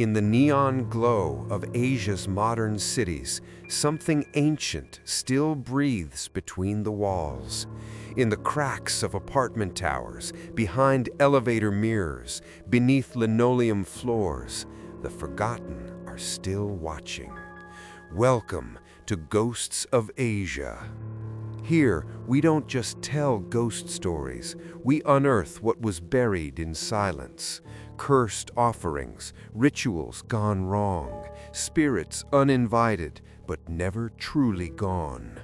In the neon glow of Asia's modern cities, something ancient still breathes between the walls. In the cracks of apartment towers, behind elevator mirrors, beneath linoleum floors, the forgotten are still watching. Welcome to Ghosts of Asia. Here, we don't just tell ghost stories, we unearth what was buried in silence. Cursed offerings, rituals gone wrong, spirits uninvited but never truly gone.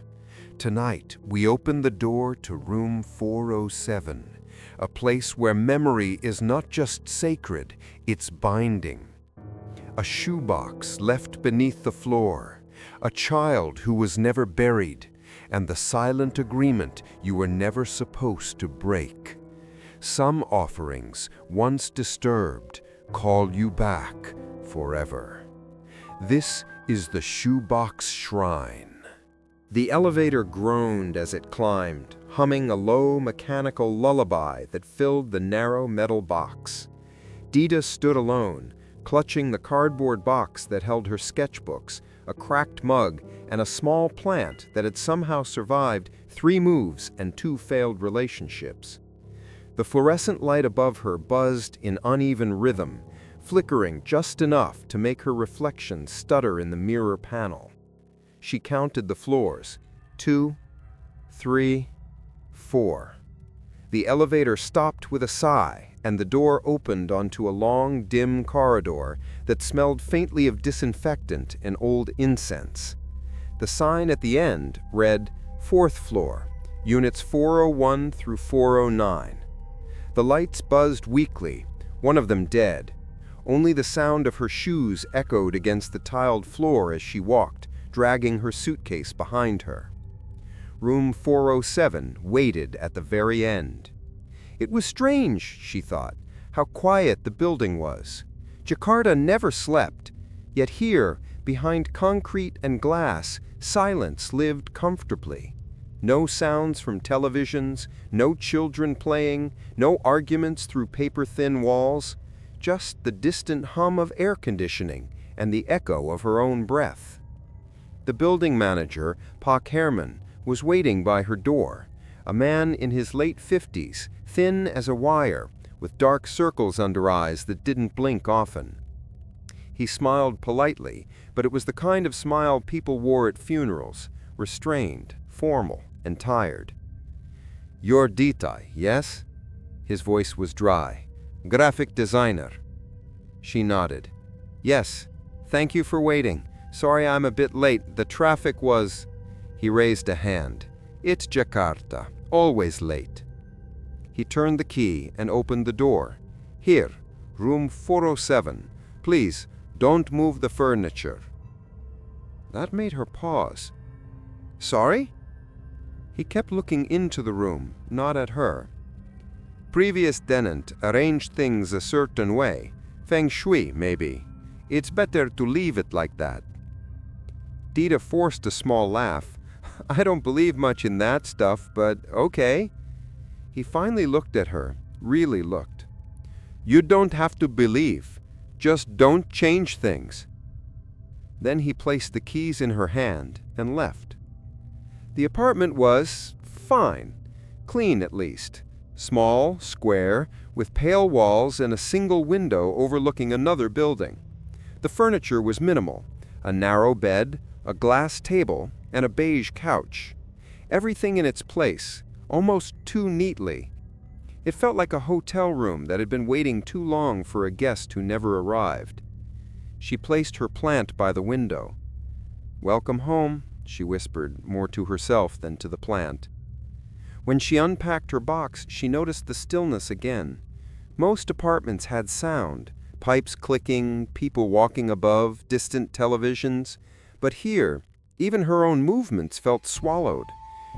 Tonight, we open the door to room 407, a place where memory is not just sacred, it's binding. A shoebox left beneath the floor, a child who was never buried, and the silent agreement you were never supposed to break. Some offerings, once disturbed, call you back forever. This is the Shoebox Shrine. The elevator groaned as it climbed, humming a low mechanical lullaby that filled the narrow metal box. Dita stood alone, clutching the cardboard box that held her sketchbooks, a cracked mug, and a small plant that had somehow survived 3 moves and 2 failed relationships. The fluorescent light above her buzzed in uneven rhythm, flickering just enough to make her reflection stutter in the mirror panel. She counted the floors. 2, 3, 4. The elevator stopped with a sigh, and the door opened onto a long, dim corridor that smelled faintly of disinfectant and old incense. The sign at the end read, 4th floor, units 401 through 409. The lights buzzed weakly, one of them dead. Only the sound of her shoes echoed against the tiled floor as she walked, dragging her suitcase behind her. Room 407 waited at the very end. It was strange, she thought, how quiet the building was. Jakarta never slept, yet here, behind concrete and glass, silence lived comfortably. No sounds from televisions, no children playing, no arguments through paper-thin walls, just the distant hum of air conditioning and the echo of her own breath. The building manager, Pak Herman, was waiting by her door, a man in his late 50s, thin as a wire, with dark circles under eyes that didn't blink often. He smiled politely, but it was the kind of smile people wore at funerals, restrained, formal, and tired. "You're Dita, yes?" His voice was dry. "Graphic designer." She nodded. "Yes, thank you for waiting. Sorry I'm a bit late. The traffic was..." He raised a hand. "It's Jakarta, always late." He turned the key and opened the door. "Here, room 407. Please, don't move the furniture." That made her pause. "Sorry?" He kept looking into the room, not at her. "Previous tenant arranged things a certain way. Feng shui, maybe. It's better to leave it like that." Dita forced a small laugh. "I don't believe much in that stuff, but okay." He finally looked at her, really looked. "You don't have to believe. Just don't change things." Then he placed the keys in her hand and left. The apartment was fine, clean at least. Small, square, with pale walls and a single window overlooking another building. The furniture was minimal, a narrow bed, a glass table, and a beige couch. Everything in its place, almost too neatly. It felt like a hotel room that had been waiting too long for a guest who never arrived. She placed her plant by the window. "Welcome home," she whispered, more to herself than to the plant. When she unpacked her box, she noticed the stillness again. Most apartments had sound, pipes clicking, people walking above, distant televisions. But here, even her own movements felt swallowed.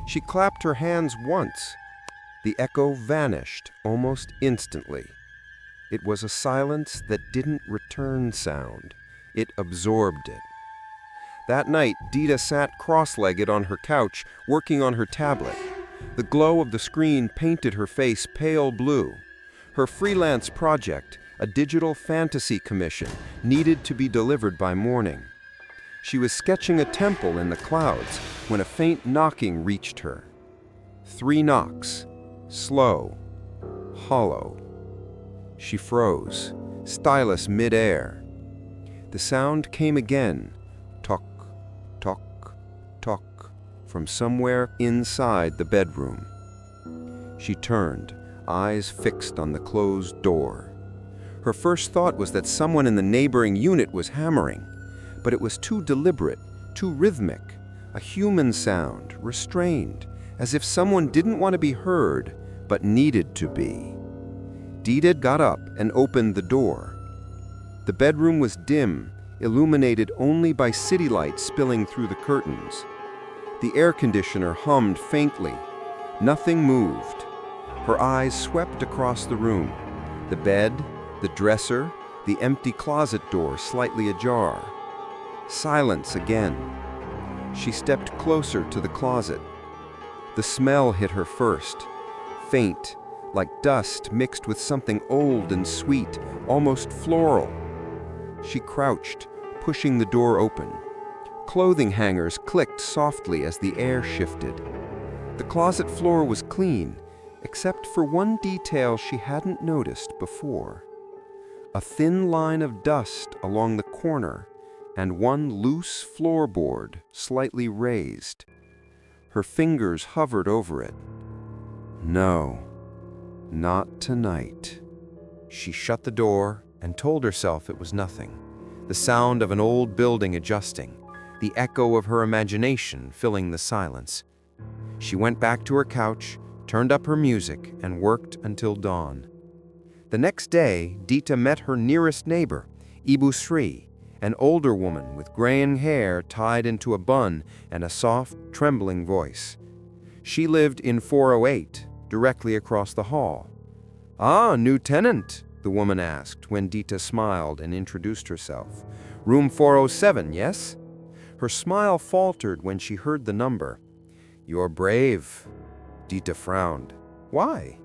She clapped her hands once. The echo vanished almost instantly. It was a silence that didn't return sound. It absorbed it. That night, Dita sat cross-legged on her couch, working on her tablet. The glow of the screen painted her face pale blue. Her freelance project, a digital fantasy commission needed to be delivered by morning. She was sketching a temple in the clouds when a faint knocking reached her. 3 knocks, slow, hollow. She froze, stylus mid-air. The sound came again, tock, tock, tock, from somewhere inside the bedroom. She turned, eyes fixed on the closed door. Her first thought was that someone in the neighboring unit was hammering, but it was too deliberate, too rhythmic, a human sound, restrained, as if someone didn't want to be heard, but needed to be. Dita got up and opened the door. The bedroom was dim, illuminated only by city lights spilling through the curtains. The air conditioner hummed faintly. Nothing moved. Her eyes swept across the room. The bed, the dresser, the empty closet door slightly ajar. Silence again. She stepped closer to the closet. The smell hit her first, faint, like dust mixed with something old and sweet, almost floral. She crouched, pushing the door open. Clothing hangers clicked softly as the air shifted. The closet floor was clean, except for one detail she hadn't noticed before. A thin line of dust along the corner and one loose floorboard slightly raised. Her fingers hovered over it. No, not tonight. She shut the door and told herself it was nothing. The sound of an old building adjusting, the echo of her imagination filling the silence. She went back to her couch, turned up her music, and worked until dawn. The next day, Dita met her nearest neighbor, Ibu Sri, an older woman with graying hair tied into a bun and a soft, trembling voice. She lived in 408, directly across the hall. "Ah, new tenant," the woman asked when Dita smiled and introduced herself. "Room 407, yes?" Her smile faltered when she heard the number. "You're brave." Dita frowned. "Why?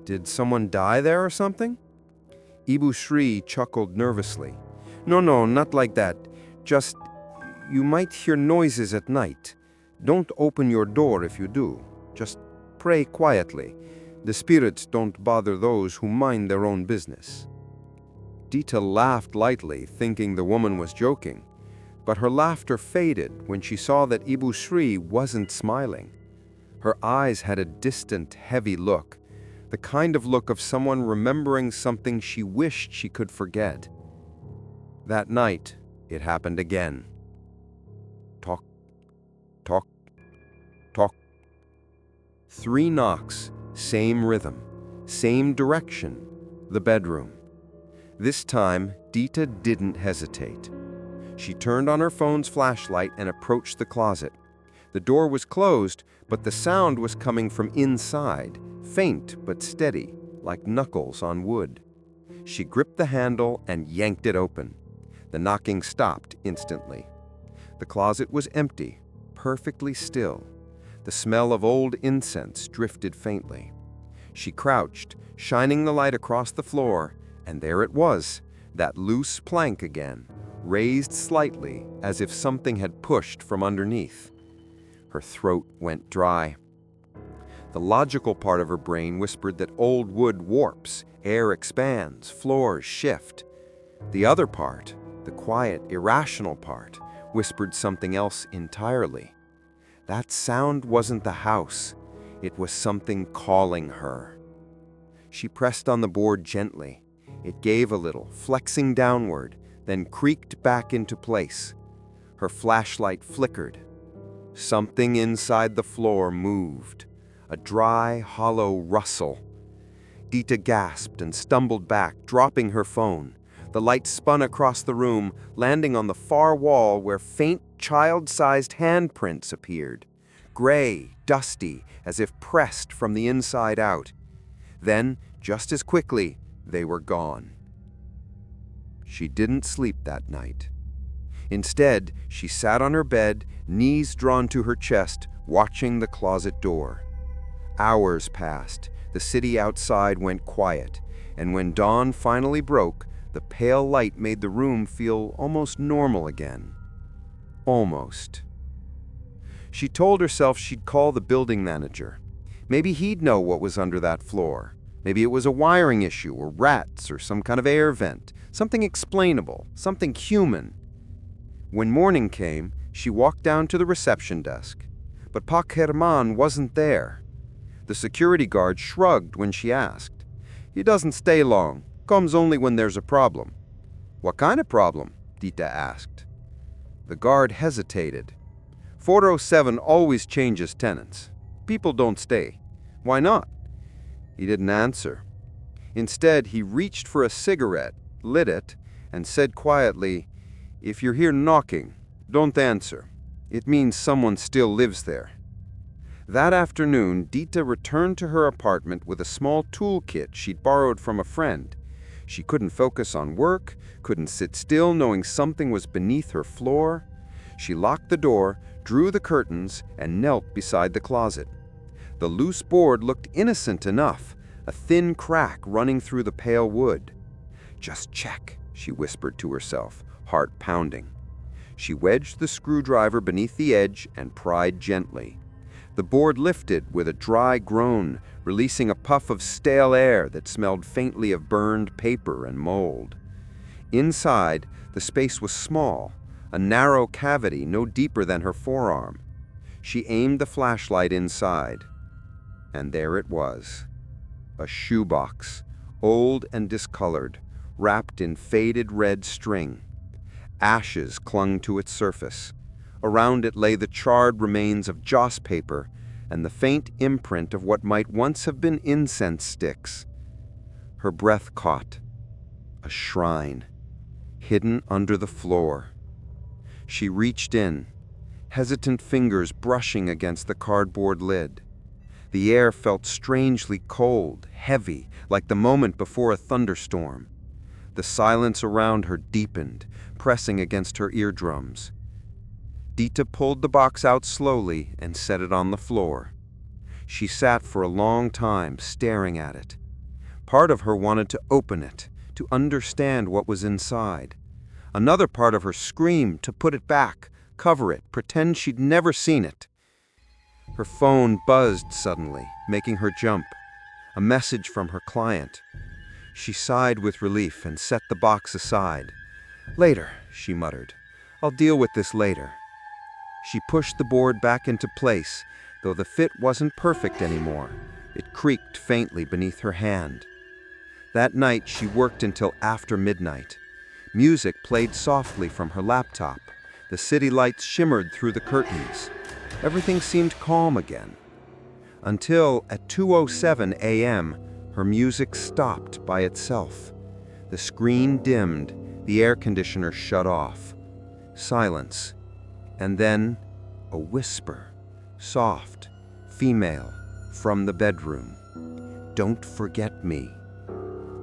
Did someone die there or something?" Ibu Sri chuckled nervously. No, not like that. Just, you might hear noises at night. Don't open your door if you do. Just pray quietly. The spirits don't bother those who mind their own business." Dita laughed lightly, thinking the woman was joking. But her laughter faded when she saw that Ibu Sri wasn't smiling. Her eyes had a distant, heavy look, the kind of look of someone remembering something she wished she could forget. That night, it happened again. Tock, tock, tock. 3 knocks, same rhythm, same direction, the bedroom. This time, Dita didn't hesitate. She turned on her phone's flashlight and approached the closet. The door was closed, but the sound was coming from inside, faint but steady, like knuckles on wood. She gripped the handle and yanked it open. The knocking stopped instantly. The closet was empty, perfectly still. The smell of old incense drifted faintly. She crouched, shining the light across the floor, and there it was, that loose plank again, raised slightly as if something had pushed from underneath. Her throat went dry. The logical part of her brain whispered that old wood warps, air expands, floors shift. The other part, the quiet, irrational part, whispered something else entirely. That sound wasn't the house. It was something calling her. She pressed on the board gently. It gave a little, flexing downward, then creaked back into place. Her flashlight flickered. Something inside the floor moved. A dry, hollow rustle. Dita gasped and stumbled back, dropping her phone. The light spun across the room, landing on the far wall where faint, child-sized handprints appeared. Gray, dusty, as if pressed from the inside out. Then, just as quickly, they were gone. She didn't sleep that night. Instead, she sat on her bed, knees drawn to her chest, watching the closet door. Hours passed. The city outside went quiet, And when dawn finally broke, the pale light made the room feel almost normal again. Almost. She told herself she'd call the building manager. Maybe he'd know what was under that floor. Maybe it was a wiring issue, or rats, or some kind of air vent. Something explainable, something human. When morning came, she walked down to the reception desk. But Pak Herman wasn't there. The security guard shrugged when she asked. "He doesn't stay long. Comes only when there's a problem." "What kind of problem?" Dita asked. The guard hesitated. 407 always changes tenants. People don't stay. Why not?" He didn't answer. Instead, he reached for a cigarette, lit it, and said quietly, "If you're here knocking, don't answer. It means someone still lives there." That afternoon, Dita returned to her apartment with a small toolkit she'd borrowed from a friend. She couldn't focus on work, couldn't sit still knowing something was beneath her floor. She locked the door, drew the curtains, and knelt beside the closet. The loose board looked innocent enough, a thin crack running through the pale wood. "Just check," she whispered to herself, heart pounding. She wedged the screwdriver beneath the edge and pried gently. The board lifted with a dry groan, releasing a puff of stale air that smelled faintly of burned paper and mold. Inside, the space was small, a narrow cavity no deeper than her forearm. She aimed the flashlight inside. And there it was. A shoebox, old and discolored, wrapped in faded red string. Ashes clung to its surface. Around it lay the charred remains of joss paper and the faint imprint of what might once have been incense sticks. Her breath caught. A shrine, hidden under the floor. She reached in, hesitant fingers brushing against the cardboard lid. The air felt strangely cold, heavy, like the moment before a thunderstorm. The silence around her deepened, pressing against her eardrums. Dita pulled the box out slowly and set it on the floor. She sat for a long time, staring at it. Part of her wanted to open it, to understand what was inside. Another part of her screamed to put it back, cover it, pretend she'd never seen it. Her phone buzzed suddenly, making her jump. A message from her client. She sighed with relief and set the box aside. "Later," she muttered. "I'll deal with this later." She pushed the board back into place, though the fit wasn't perfect anymore. It creaked faintly beneath her hand. That night, she worked until after midnight. Music played softly from her laptop. The city lights shimmered through the curtains. Everything seemed calm again. Until, at 2:07 a.m., her music stopped by itself. The screen dimmed, the air conditioner shut off. Silence. And then, a whisper, soft, female, from the bedroom. "Don't forget me."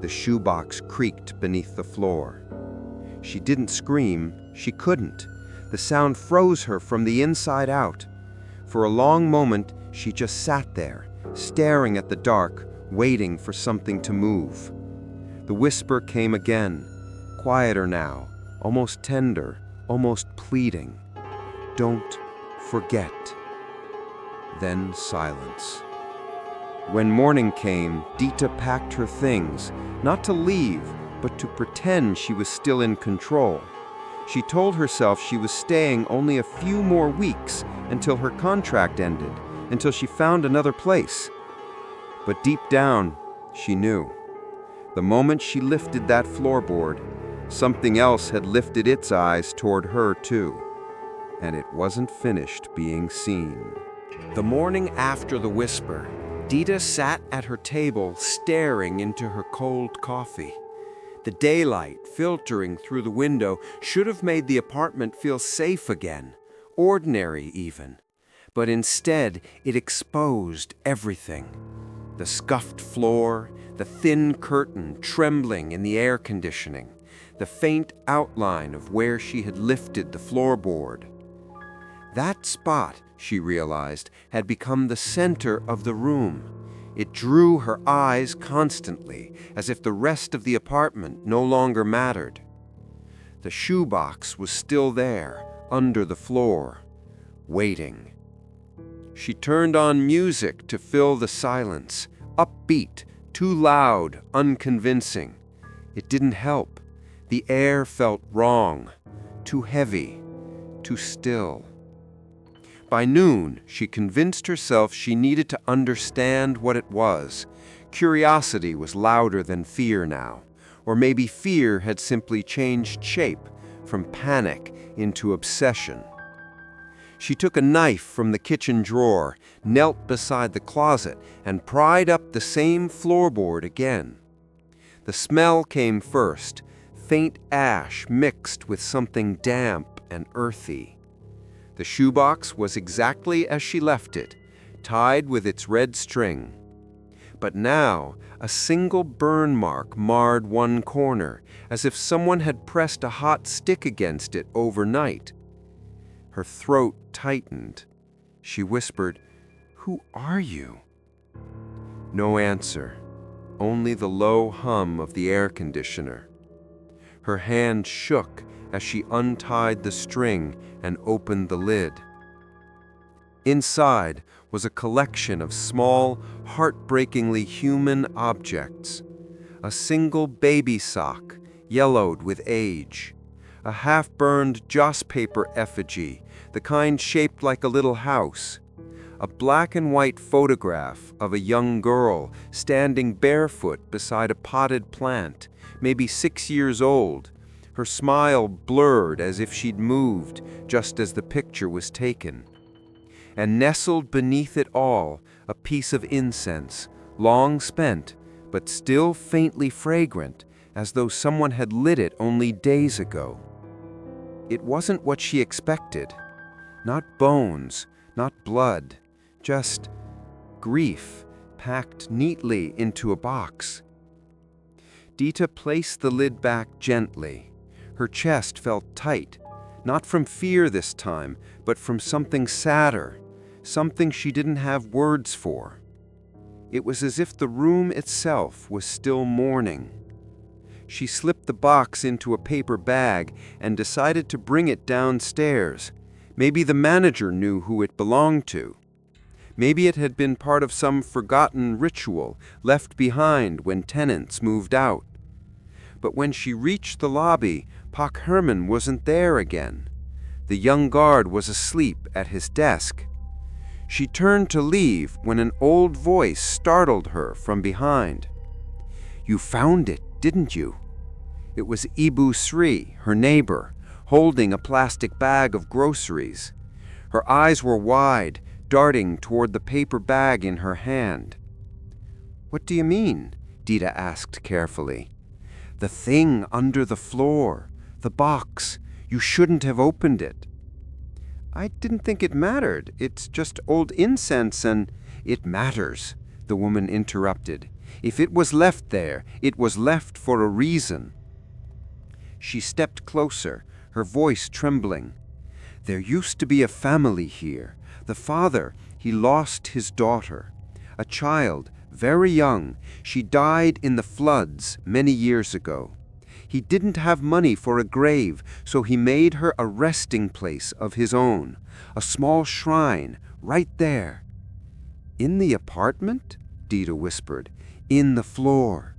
The shoebox creaked beneath the floor. She didn't scream, she couldn't. The sound froze her from the inside out. For a long moment, she just sat there, staring at the dark, waiting for something to move. The whisper came again, quieter now, almost tender, almost pleading. "Don't forget." Then silence. When morning came, Dita packed her things, not to leave, but to pretend she was still in control. She told herself she was staying only a few more weeks until her contract ended, until she found another place. But deep down, she knew. The moment she lifted that floorboard, something else had lifted its eyes toward her too. And it wasn't finished being seen. The morning after the whisper, Dita sat at her table staring into her cold coffee. The daylight filtering through the window should have made the apartment feel safe again, ordinary even. But instead, it exposed everything. The scuffed floor, the thin curtain trembling in the air conditioning, the faint outline of where she had lifted the floorboard. That spot, she realized, had become the center of the room. It drew her eyes constantly, as if the rest of the apartment no longer mattered. The shoebox was still there, under the floor, waiting. She turned on music to fill the silence, upbeat, too loud, unconvincing. It didn't help. The air felt wrong, too heavy, too still. By noon, she convinced herself she needed to understand what it was. Curiosity was louder than fear now, or maybe fear had simply changed shape from panic into obsession. She took a knife from the kitchen drawer, knelt beside the closet, and pried up the same floorboard again. The smell came first, faint ash mixed with something damp and earthy. The shoebox was exactly as she left it, tied with its red string. But now, a single burn mark marred one corner, as if someone had pressed a hot stick against it overnight. Her throat tightened. She whispered, "Who are you?" No answer, only the low hum of the air conditioner. Her hand shook as she untied the string and opened the lid. Inside was a collection of small, heartbreakingly human objects. A single baby sock, yellowed with age. A half-burned joss paper effigy, the kind shaped like a little house. A black and white photograph of a young girl standing barefoot beside a potted plant, maybe 6 years old, her smile blurred as if she'd moved just as the picture was taken. And nestled beneath it all, a piece of incense, long spent, but still faintly fragrant, as though someone had lit it only days ago. It wasn't what she expected. Not bones, not blood, just grief packed neatly into a box. Dita placed the lid back gently. Her chest felt tight, not from fear this time, but from something sadder, something she didn't have words for. It was as if the room itself was still mourning. She slipped the box into a paper bag and decided to bring it downstairs. Maybe the manager knew who it belonged to. Maybe it had been part of some forgotten ritual left behind when tenants moved out. But when she reached the lobby, Pak Herman wasn't there again. The young guard was asleep at his desk. She turned to leave when an old voice startled her from behind. "You found it, didn't you?" It was Ibu Sri, her neighbor, holding a plastic bag of groceries. Her eyes were wide, darting toward the paper bag in her hand. "What do you mean?" Dita asked carefully. "The thing under the floor, the box. You shouldn't have opened it." "I didn't think it mattered. It's just old incense and—" "It matters," the woman interrupted. "If it was left there, it was left for a reason." She stepped closer, her voice trembling. "There used to be a family here. The father, he lost his daughter. A child, very young. She died in the floods many years ago. He didn't have money for a grave, so he made her a resting place of his own, a small shrine right there." "In the apartment?" Dita whispered. "In the floor."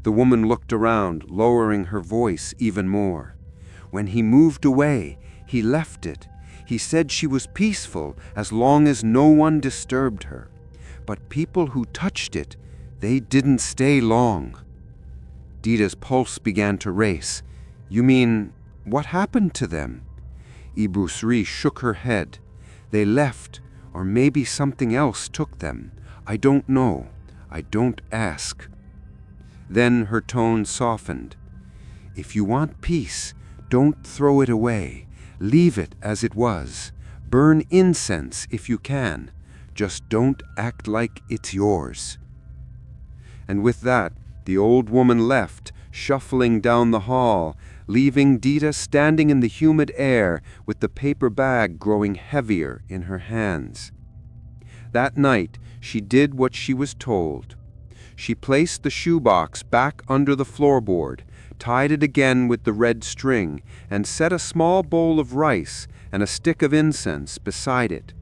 The woman looked around, lowering her voice even more. "When he moved away, he left it. He said she was peaceful as long as no one disturbed her. But people who touched it, they didn't stay long." Dita's pulse began to race. "You mean, what happened to them?" Ibu Sri shook her head. "They left, or maybe something else took them. I don't know. I don't ask." Then her tone softened. "If you want peace, don't throw it away. Leave it as it was. Burn incense if you can. Just don't act like it's yours." And with that, the old woman left, shuffling down the hall, leaving Dita standing in the humid air with the paper bag growing heavier in her hands. That night, she did what she was told. She placed the shoebox back under the floorboard, tied it again with the red string, and set a small bowl of rice and a stick of incense beside it.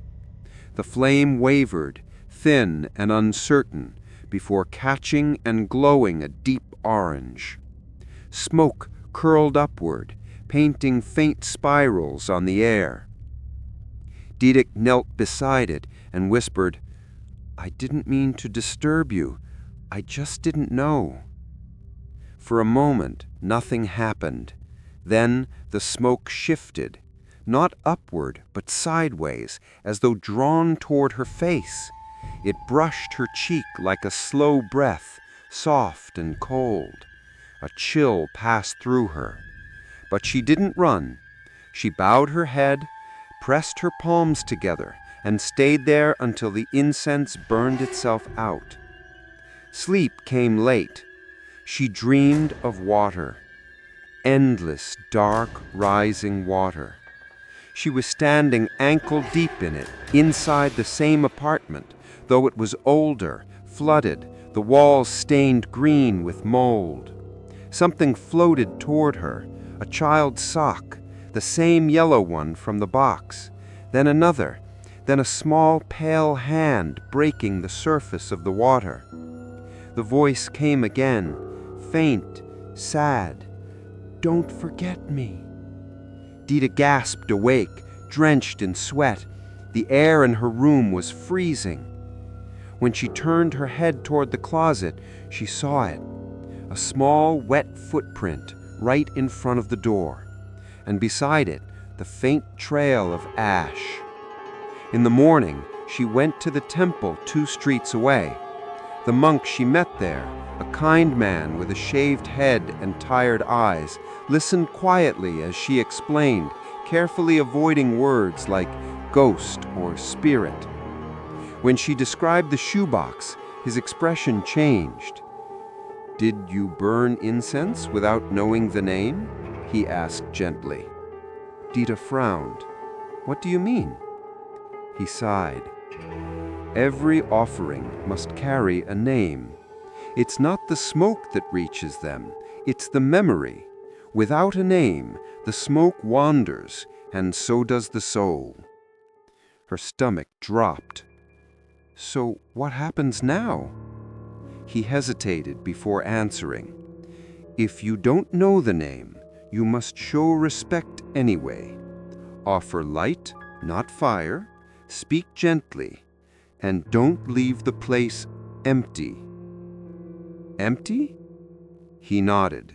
The flame wavered, thin and uncertain, before catching and glowing a deep orange. Smoke curled upward, painting faint spirals on the air. Didik knelt beside it and whispered, "I didn't mean to disturb you. I just didn't know." For a moment, nothing happened. Then the smoke shifted, not upward, but sideways, as though drawn toward her face. It brushed her cheek like a slow breath, soft and cold. A chill passed through her. But she didn't run. She bowed her head, pressed her palms together, and stayed there until the incense burned itself out. Sleep came late. She dreamed of water. Endless, dark, rising water. She was standing ankle-deep in it, inside the same apartment, though it was older, flooded, the walls stained green with mold. Something floated toward her, a child's sock, the same yellow one from the box, then another, then a small pale hand breaking the surface of the water. The voice came again, faint, sad. "Don't forget me." Dita gasped awake, drenched in sweat. The air in her room was freezing. When she turned her head toward the closet, she saw it, a small, wet footprint right in front of the door, and beside it, the faint trail of ash. In the morning, she went to the temple 2 streets away. The monk she met there, a kind man with a shaved head and tired eyes, listened quietly as she explained, carefully avoiding words like ghost or spirit. When she described the shoebox, his expression changed. "Did you burn incense without knowing the name?" he asked gently. Dita frowned. "What do you mean?" He sighed. "Every offering must carry a name. It's not the smoke that reaches them, it's the memory. Without a name, the smoke wanders, and so does the soul." Her stomach dropped. "So what happens now?" He hesitated before answering. "If you don't know the name, you must show respect anyway. Offer light, not fire. Speak gently. And don't leave the place empty." "Empty?" He nodded.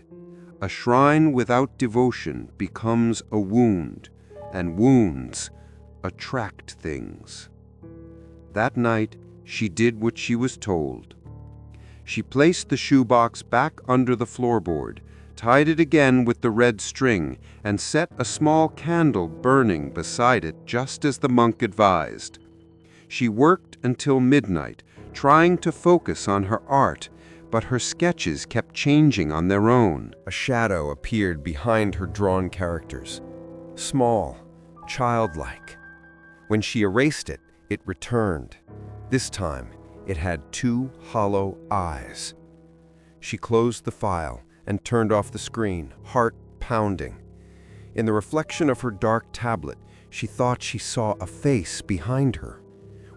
"A shrine without devotion becomes a wound, and wounds attract things." That night, she did what she was told. She placed the shoebox back under the floorboard, tied it again with the red string, and set a small candle burning beside it just as the monk advised. She worked until midnight, trying to focus on her art, but her sketches kept changing on their own. A shadow appeared behind her drawn characters, small, childlike. When she erased it, it returned. This time, it had 2 hollow eyes. She closed the file and turned off the screen, heart pounding. In the reflection of her dark tablet, she thought she saw a face behind her.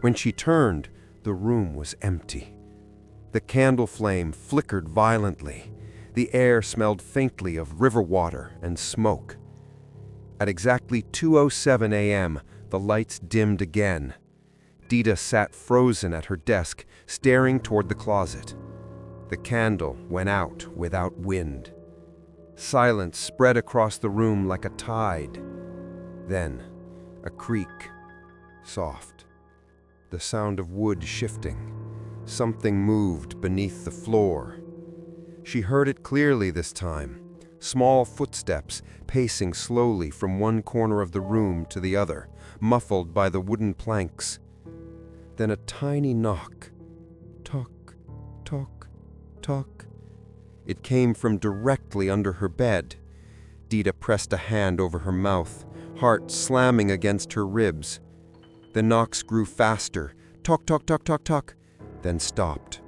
When she turned, the room was empty. The candle flame flickered violently. The air smelled faintly of river water and smoke. At exactly 2:07 a.m., the lights dimmed again. Dita sat frozen at her desk, staring toward the closet. The candle went out without wind. Silence spread across the room like a tide. Then, a creak, soft. The sound of wood shifting. Something moved beneath the floor. She heard it clearly this time. Small footsteps pacing slowly from one corner of the room to the other, muffled by the wooden planks. Then a tiny knock. Tock, tock, tock. It came from directly under her bed. Dita pressed a hand over her mouth, heart slamming against her ribs. The knocks grew faster, Talk, talk, talk, talk, talk, then stopped.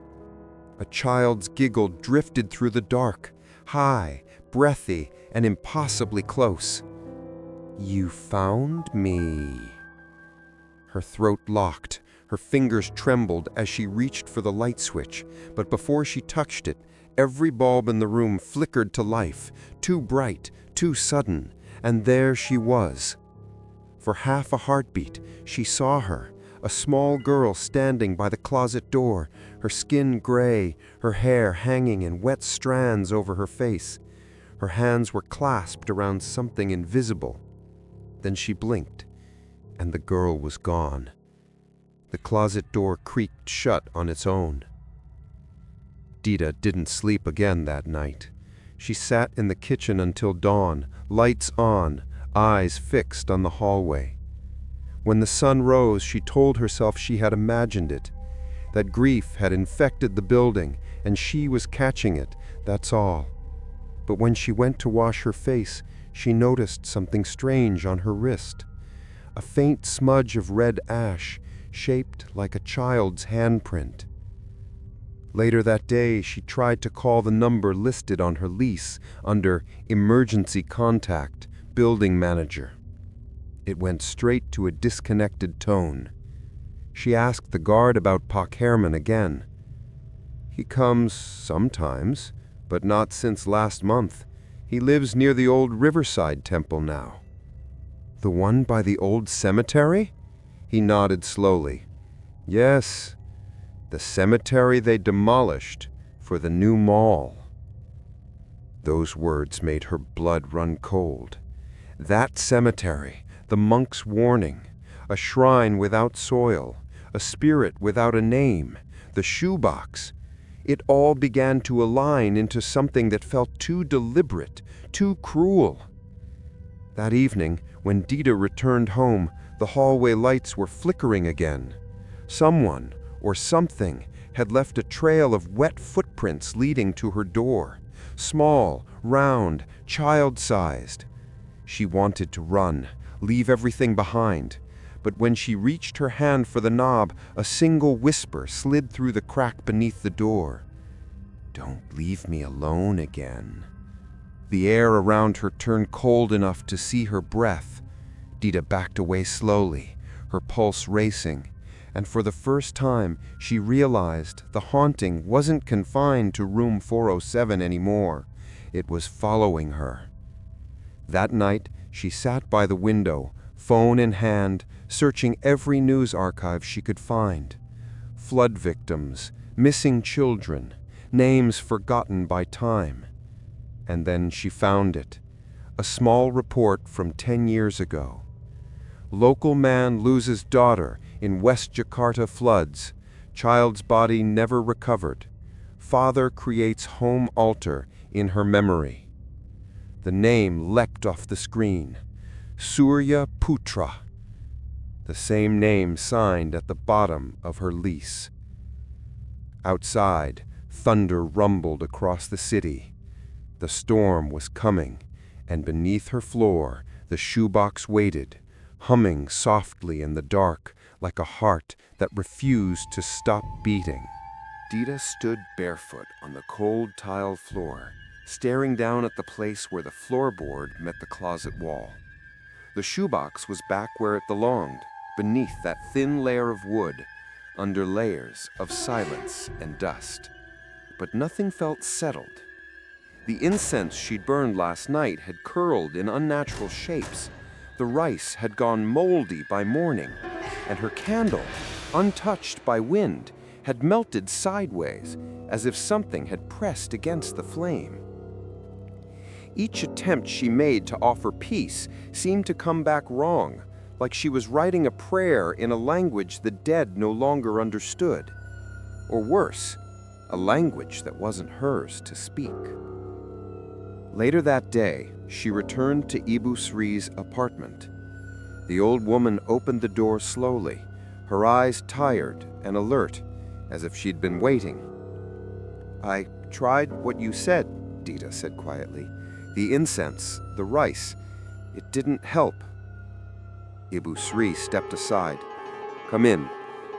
A child's giggle drifted through the dark, high, breathy, and impossibly close. "You found me." Her throat locked, her fingers trembled as she reached for the light switch, but before she touched it, every bulb in the room flickered to life, too bright, too sudden, and there she was. For half a heartbeat, she saw her, a small girl standing by the closet door, her skin gray, her hair hanging in wet strands over her face. Her hands were clasped around something invisible. Then she blinked, and the girl was gone. The closet door creaked shut on its own. Dita didn't sleep again that night. She sat in the kitchen until dawn, lights on, eyes fixed on the hallway. When the sun rose, she told herself she had imagined it, that grief had infected the building and she was catching it, that's all. But when she went to wash her face, she noticed something strange on her wrist. A faint smudge of red ash, shaped like a child's handprint. Later that day, she tried to call the number listed on her lease under Emergency Contact, Building Manager. It went straight to a disconnected tone. She asked the guard about Pa Herman again. "He comes sometimes, but not since last month. He lives near the old Riverside Temple now." "The one by the old cemetery?" He nodded slowly. "Yes, the cemetery they demolished for the new mall." Those words made her blood run cold. That cemetery, the monk's warning, a shrine without soil, a spirit without a name, the shoebox. It all began to align into something that felt too deliberate, too cruel. That evening, when Dita returned home, the hallway lights were flickering again. Someone, or something, had left a trail of wet footprints leading to her door. Small, round, child-sized. She wanted to run, leave everything behind. But when she reached her hand for the knob, a single whisper slid through the crack beneath the door. "Don't leave me alone again." The air around her turned cold enough to see her breath. Dita backed away slowly, her pulse racing, and for the first time she realized the haunting wasn't confined to room 407 anymore. It was following her. That night, she sat by the window, phone in hand, searching every news archive she could find. Flood victims, missing children, names forgotten by time. And then she found it, a small report from 10 years ago. Local man loses daughter in West Jakarta floods. Child's body never recovered. Father creates home altar in her memory. The name leapt off the screen. Surya Putra. The same name signed at the bottom of her lease. Outside, thunder rumbled across the city. The storm was coming, and beneath her floor, the shoebox waited, humming softly in the dark like a heart that refused to stop beating. Dita stood barefoot on the cold tile floor, staring down at the place where the floorboard met the closet wall. The shoebox was back where it belonged, beneath that thin layer of wood, under layers of silence and dust. But nothing felt settled. The incense she'd burned last night had curled in unnatural shapes. The rice had gone moldy by morning, and her candle, untouched by wind, had melted sideways, as if something had pressed against the flame. Each attempt she made to offer peace seemed to come back wrong, like she was writing a prayer in a language the dead no longer understood. Or worse, a language that wasn't hers to speak. Later that day, she returned to Ibu Sri's apartment. The old woman opened the door slowly, her eyes tired and alert, as if she'd been waiting. "I tried what you said," Dita said quietly. "The incense, the rice, it didn't help." Ibu Sri stepped aside. "Come in.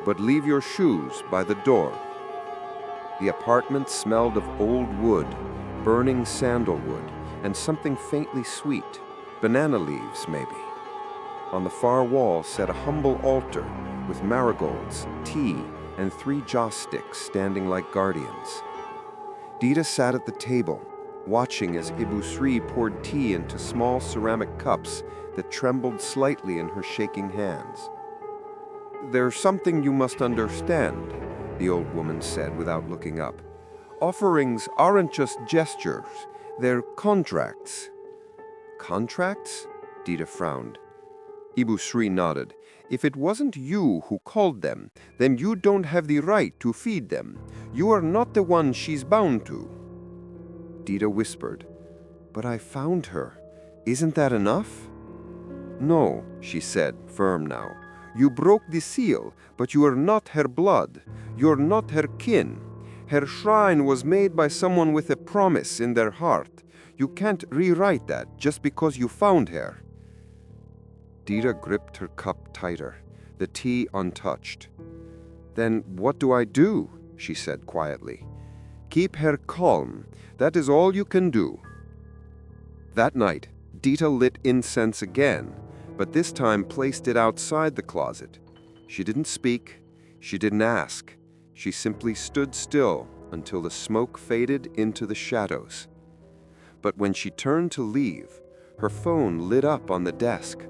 but leave your shoes by the door." The apartment smelled of old wood, burning sandalwood, and something faintly sweet, banana leaves maybe. On the far wall sat a humble altar with marigolds, tea, and 3 joss sticks standing like guardians. Dita sat at the table, watching as Ibu Sri poured tea into small ceramic cups that trembled slightly in her shaking hands. "There's something you must understand," the old woman said without looking up. "Offerings aren't just gestures, they're contracts." "Contracts?" Dita frowned. Ibu Sri nodded. "If it wasn't you who called them, then you don't have the right to feed them. You are not the one she's bound to." Dita whispered, "But I found her. Isn't that enough?" "No," she said, firm now. "You broke the seal, but you are not her blood. You're not her kin. Her shrine was made by someone with a promise in their heart. You can't rewrite that just because you found her." Dita gripped her cup tighter, the tea untouched. "Then what do I do?" she said quietly. "Keep her calm. That is all you can do." That night, Dita lit incense again, but this time placed it outside the closet. She didn't speak. She didn't ask. She simply stood still until the smoke faded into the shadows. But when she turned to leave, her phone lit up on the desk.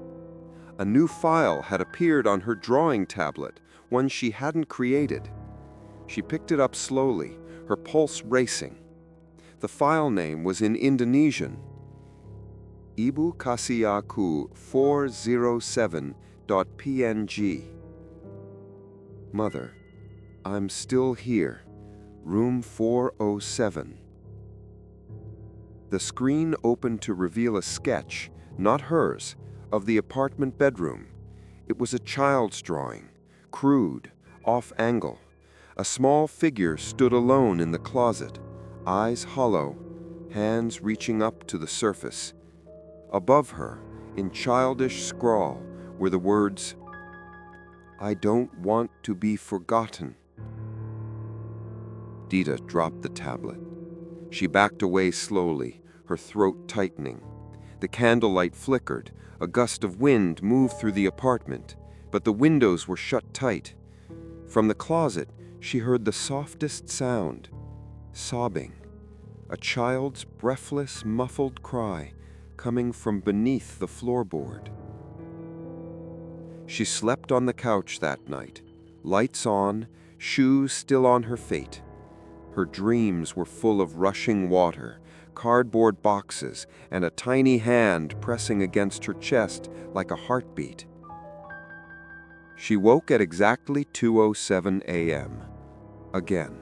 A new file had appeared on her drawing tablet, one she hadn't created. She picked it up slowly, her pulse racing. The file name was in Indonesian. Ibu kasih aku 407.png. Mother, I'm still here. Room 407. The screen opened to reveal a sketch, not hers, of the apartment bedroom. It was a child's drawing, crude, off-angle. A small figure stood alone in the closet, eyes hollow, hands reaching up to the surface. Above her, in childish scrawl, were the words, "I don't want to be forgotten." Dita dropped the tablet. She backed away slowly, her throat tightening. The candlelight flickered. A gust of wind moved through the apartment, but the windows were shut tight. From the closet, she heard the softest sound, sobbing, a child's breathless, muffled cry coming from beneath the floorboard. She slept on the couch that night, lights on, shoes still on her feet. Her dreams were full of rushing water, cardboard boxes, and a tiny hand pressing against her chest like a heartbeat. She woke at exactly 2:07 a.m. Again.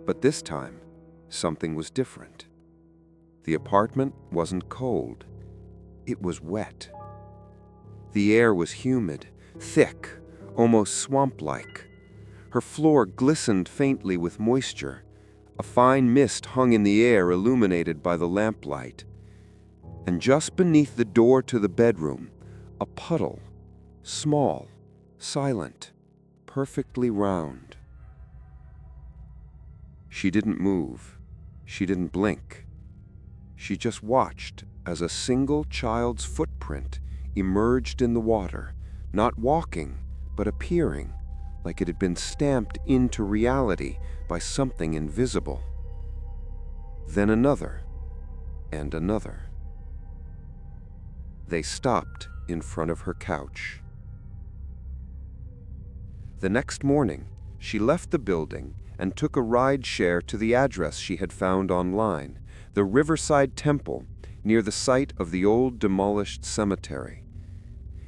But this time, something was different. The apartment wasn't cold. It was wet. The air was humid, thick, almost swamp-like. Her floor glistened faintly with moisture. A fine mist hung in the air illuminated by the lamplight. And just beneath the door to the bedroom, a puddle, small, silent, perfectly round. She didn't move. She didn't blink. She just watched as a single child's footprint emerged in the water, not walking, but appearing, like it had been stamped into reality by something invisible. Then another, and another. They stopped in front of her couch. The next morning, she left the building and took a ride share to the address she had found online, the Riverside Temple, near the site of the old demolished cemetery.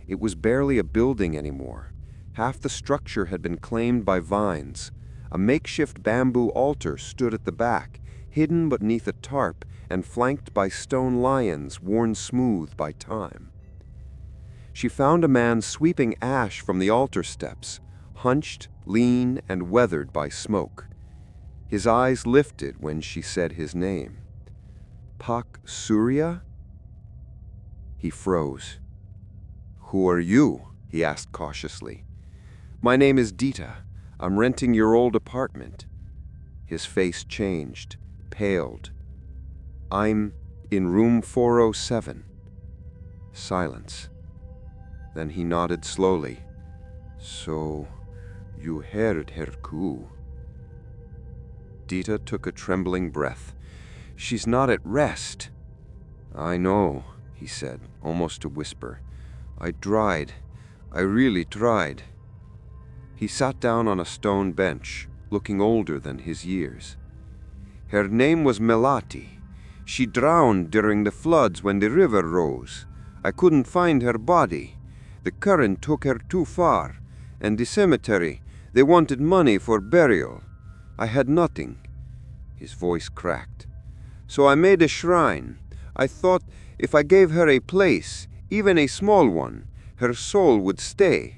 It was barely a building anymore. Half the structure had been claimed by vines. A makeshift bamboo altar stood at the back, hidden beneath a tarp and flanked by stone lions worn smooth by time. She found a man sweeping ash from the altar steps, hunched, lean, and weathered by smoke. His eyes lifted when she said his name. Pak Surya? He froze. "Who are you?" he asked cautiously. My name is Dita. I'm renting your old apartment. His face changed, paled. I'm in room 407. Silence. Then he nodded slowly. So, you heard her coo. Dita took a trembling breath. She's not at rest. I know, he said, almost a whisper. I tried. I really tried. He sat down on a stone bench, looking older than his years. Her name was Melati. She drowned during the floods when the river rose. I couldn't find her body. The current took her too far, and the cemetery, they wanted money for burial. I had nothing. His voice cracked. So I made a shrine. I thought if I gave her a place, even a small one, her soul would stay.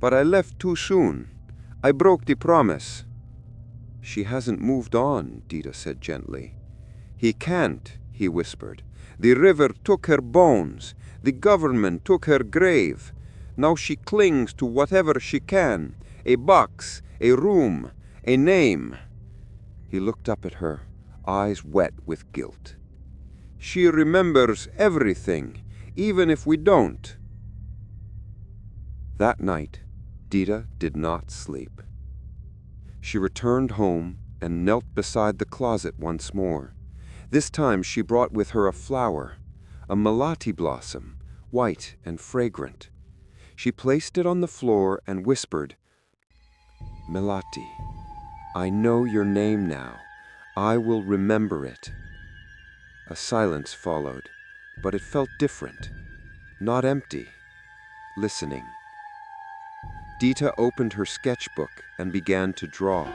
But I left too soon. I broke the promise. She hasn't moved on, Dita said gently. He can't, he whispered. The river took her bones. The government took her grave. Now she clings to whatever she can. A box, a room, a name. He looked up at her, eyes wet with guilt. She remembers everything, even if we don't. That night, Dita did not sleep. She returned home and knelt beside the closet once more. This time she brought with her a flower, a melati blossom, white and fragrant. She placed it on the floor and whispered, Melati, I know your name now. I will remember it. A silence followed, but it felt different, not empty, listening. Dita opened her sketchbook and began to draw.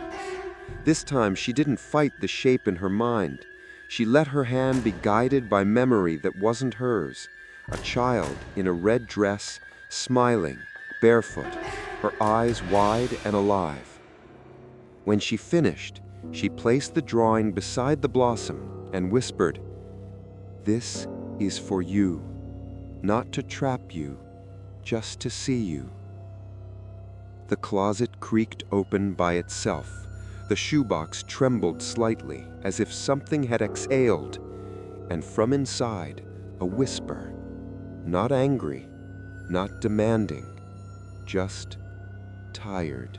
This time she didn't fight the shape in her mind. She let her hand be guided by memory that wasn't hers. A child in a red dress, smiling, barefoot, her eyes wide and alive. When she finished, she placed the drawing beside the blossom and whispered, This is for you, not to trap you, just to see you. The closet creaked open by itself. The shoebox trembled slightly, as if something had exhaled, and from inside, a whisper, not angry, not demanding, just tired.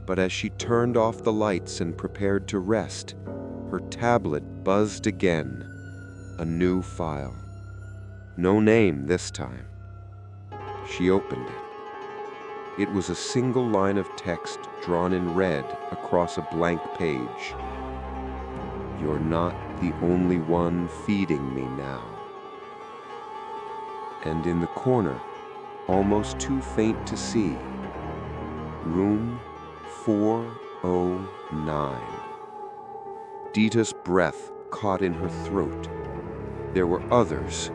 But as she turned off the lights and prepared to rest, her tablet buzzed again, a new file. No name this time. She opened it. It was a single line of text drawn in red across a blank page. You're not the only one feeding me now. And in the corner, almost too faint to see, room 409. Dita's breath caught in her throat. There were others.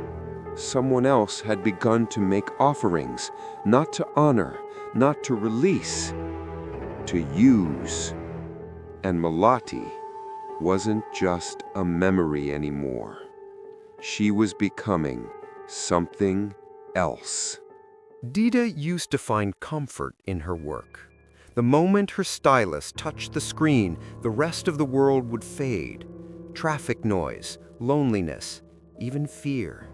Someone else had begun to make offerings, not to honor, not to release, to use. And Melati wasn't just a memory anymore. She was becoming something else. Dita used to find comfort in her work. The moment her stylus touched the screen, the rest of the world would fade. Traffic noise, loneliness, even fear.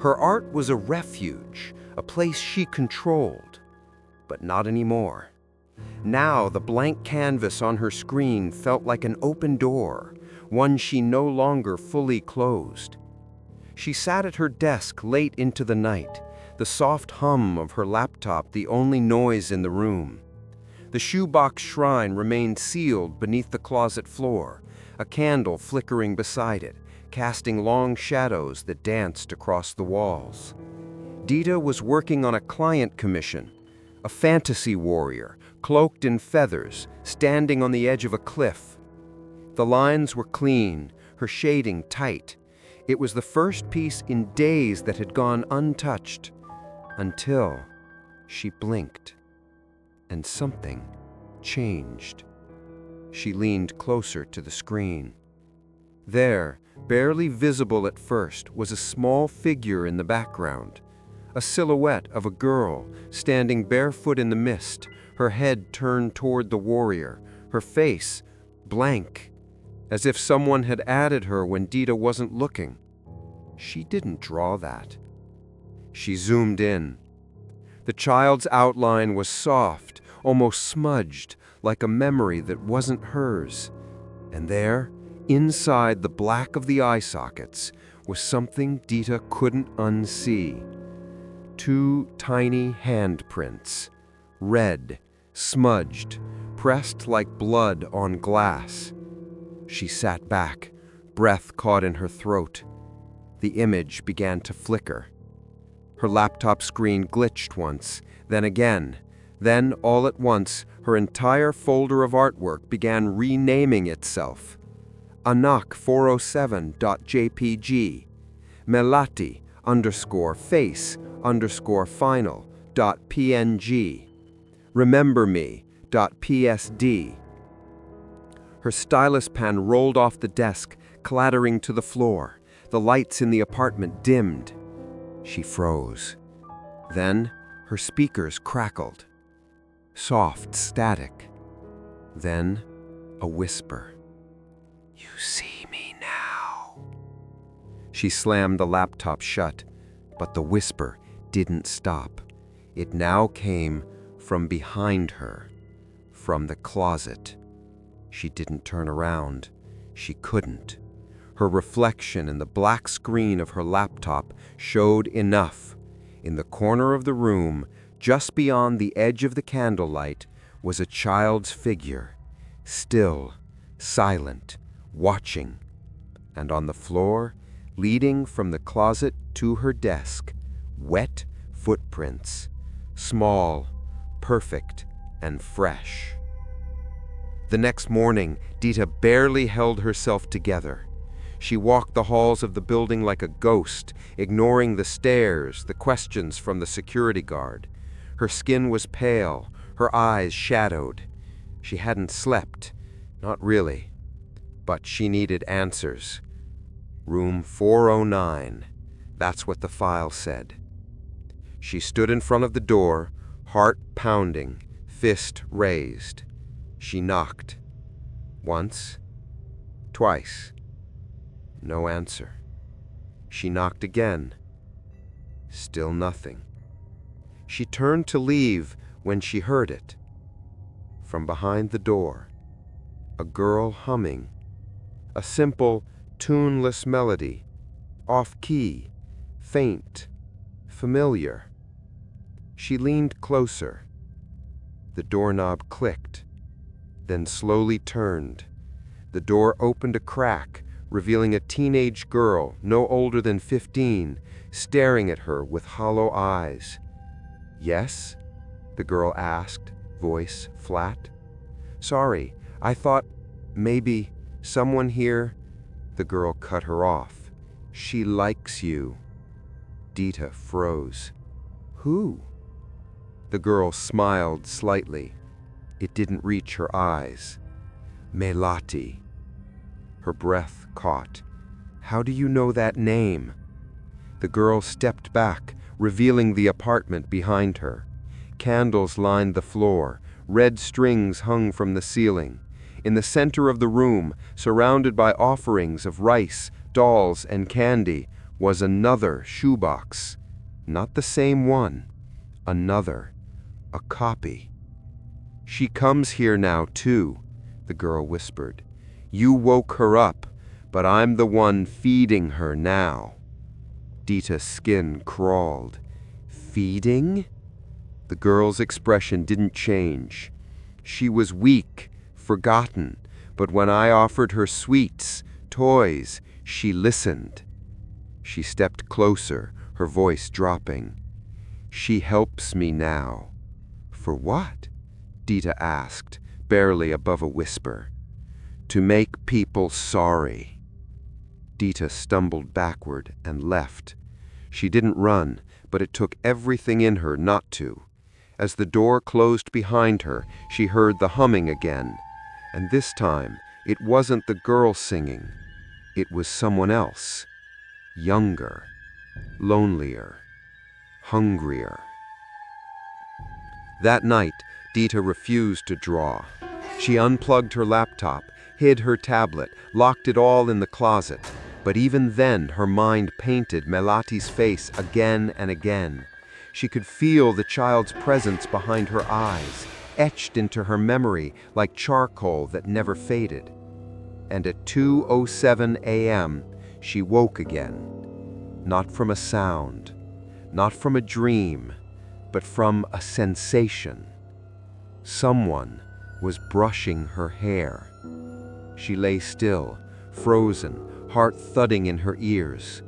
Her art was a refuge, a place she controlled. But not anymore. Now the blank canvas on her screen felt like an open door, one she no longer fully closed. She sat at her desk late into the night, the soft hum of her laptop the only noise in the room. The shoebox shrine remained sealed beneath the closet floor, a candle flickering beside it, casting long shadows that danced across the walls. Dita was working on a client commission, a fantasy warrior, cloaked in feathers, standing on the edge of a cliff. The lines were clean, her shading tight. It was the first piece in days that had gone untouched, until she blinked, and something changed. She leaned closer to the screen. There, barely visible at first, was a small figure in the background, a silhouette of a girl standing barefoot in the mist, her head turned toward the warrior, her face blank, as if someone had added her when Dita wasn't looking. She didn't draw that. She zoomed in. The child's outline was soft, almost smudged, like a memory that wasn't hers. And there, inside the black of the eye sockets, was something Dita couldn't unsee. 2 tiny handprints, red, smudged, pressed like blood on glass. She sat back, breath caught in her throat. The image began to flicker. Her laptop screen glitched once, then again. Then, all at once, her entire folder of artwork began renaming itself. Anak407.jpg, Melati_face_final.png, rememberme.psd. Her stylus pen rolled off the desk, clattering to the floor. The lights in the apartment dimmed. She froze. Then her speakers crackled. Soft static. Then a whisper. "You see me now." She slammed the laptop shut, but the whisper didn't stop. It now came from behind her, from the closet. She didn't turn around. She couldn't. Her reflection in the black screen of her laptop showed enough. In the corner of the room, just beyond the edge of the candlelight, was a child's figure, still, silent, watching. And on the floor, leading from the closet to her desk, wet footprints, small, perfect, and fresh. The next morning, Dita barely held herself together. She walked the halls of the building like a ghost, ignoring the stares, the questions from the security guard. Her skin was pale, her eyes shadowed. She hadn't slept, not really, but she needed answers. Room 409, that's what the file said. She stood in front of the door, heart pounding, fist raised. She knocked. Once, twice. No answer. She knocked again. Still nothing. She turned to leave when she heard it. From behind the door, a girl humming. A simple, tuneless melody. Off-key, faint, familiar. She leaned closer. The doorknob clicked, then slowly turned. The door opened a crack, revealing a teenage girl, no older than 15, staring at her with hollow eyes. "Yes?" the girl asked, voice flat. "Sorry, I thought maybe someone here." The girl cut her off. "She likes you." Dita froze. "Who?" The girl smiled slightly. It didn't reach her eyes. "Melati." Her breath caught. "How do you know that name?" The girl stepped back, revealing the apartment behind her. Candles lined the floor. Red strings hung from the ceiling. In the center of the room, surrounded by offerings of rice, dolls, and candy, was another shoebox. Not the same one. Another. A copy. "She comes here now, too," the girl whispered. "You woke her up, but I'm the one feeding her now." Dita's skin crawled. "Feeding?" The girl's expression didn't change. She was weak, forgotten, but when I offered her sweets, toys, she listened. She stepped closer, her voice dropping. "She helps me now." "For what?" Dita asked, barely above a whisper. "To make people sorry." Dita stumbled backward and left. She didn't run, but it took everything in her not to. As the door closed behind her, she heard the humming again. And this time, it wasn't the girl singing. It was someone else. Younger. Lonelier. hungrier. That night, Dita refused to draw. She unplugged her laptop, hid her tablet, locked it all in the closet. But even then, her mind painted Melati's face again and again. She could feel the child's presence behind her eyes, etched into her memory like charcoal that never faded. And at 2:07 a.m., she woke again. Not from a sound, not from a dream, but from a sensation. Someone was brushing her hair. She lay still, frozen, heart thudding in her ears.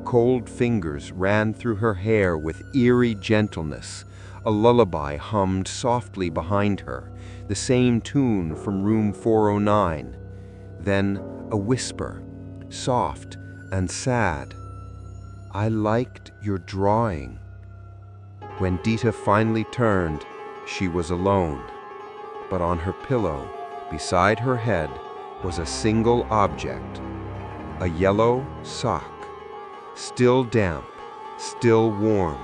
Cold fingers ran through her hair with eerie gentleness. A lullaby hummed softly behind her, the same tune from room 409. Then a whisper, soft and sad. "I liked your drawing." When Dita finally turned, she was alone. But on her pillow, beside her head, was a single object. A yellow sock, still damp, still warm,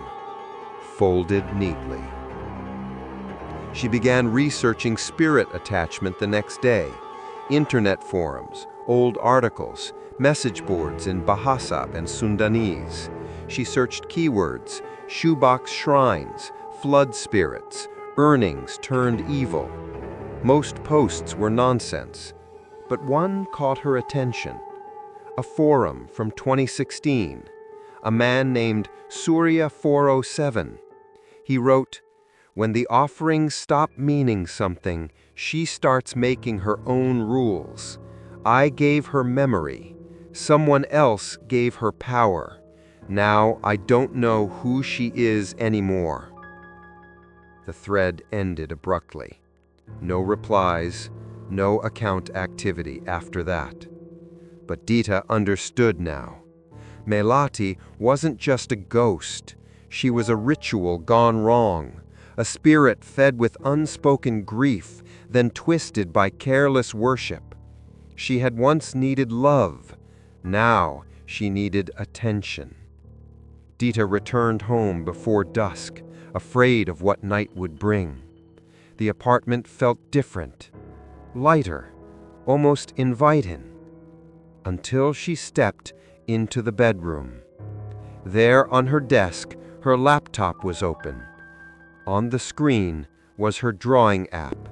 folded neatly. She began researching spirit attachment the next day. Internet forums, old articles, message boards in Bahasa and Sundanese. She searched keywords, shoebox shrines, flood spirits, earnings turned evil. Most posts were nonsense, but one caught her attention. A forum from 2016, a man named Surya 407. He wrote, "When the offerings stop meaning something, she starts making her own rules. I gave her memory. Someone else gave her power. Now I don't know who she is anymore." The thread ended abruptly. No replies, no account activity after that. But Dita understood now. Melati wasn't just a ghost. She was a ritual gone wrong, a spirit fed with unspoken grief, then twisted by careless worship. She had once needed love. Now she needed attention. Dita returned home before dusk, afraid of what night would bring. The apartment felt different, lighter, almost inviting, until she stepped into the bedroom. There on her desk, her laptop was open. On the screen was her drawing app,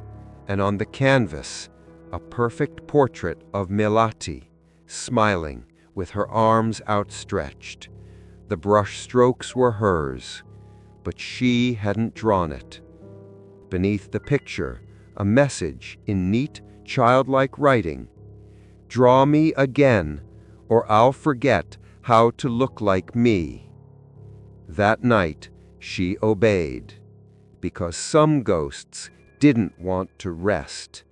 and on the canvas, a perfect portrait of Melati, smiling with her arms outstretched. The brush strokes were hers, but she hadn't drawn it. Beneath the picture, a message in neat, childlike writing. "Draw me again, or I'll forget how to look like me." That night, she obeyed, because some ghosts didn't want to rest.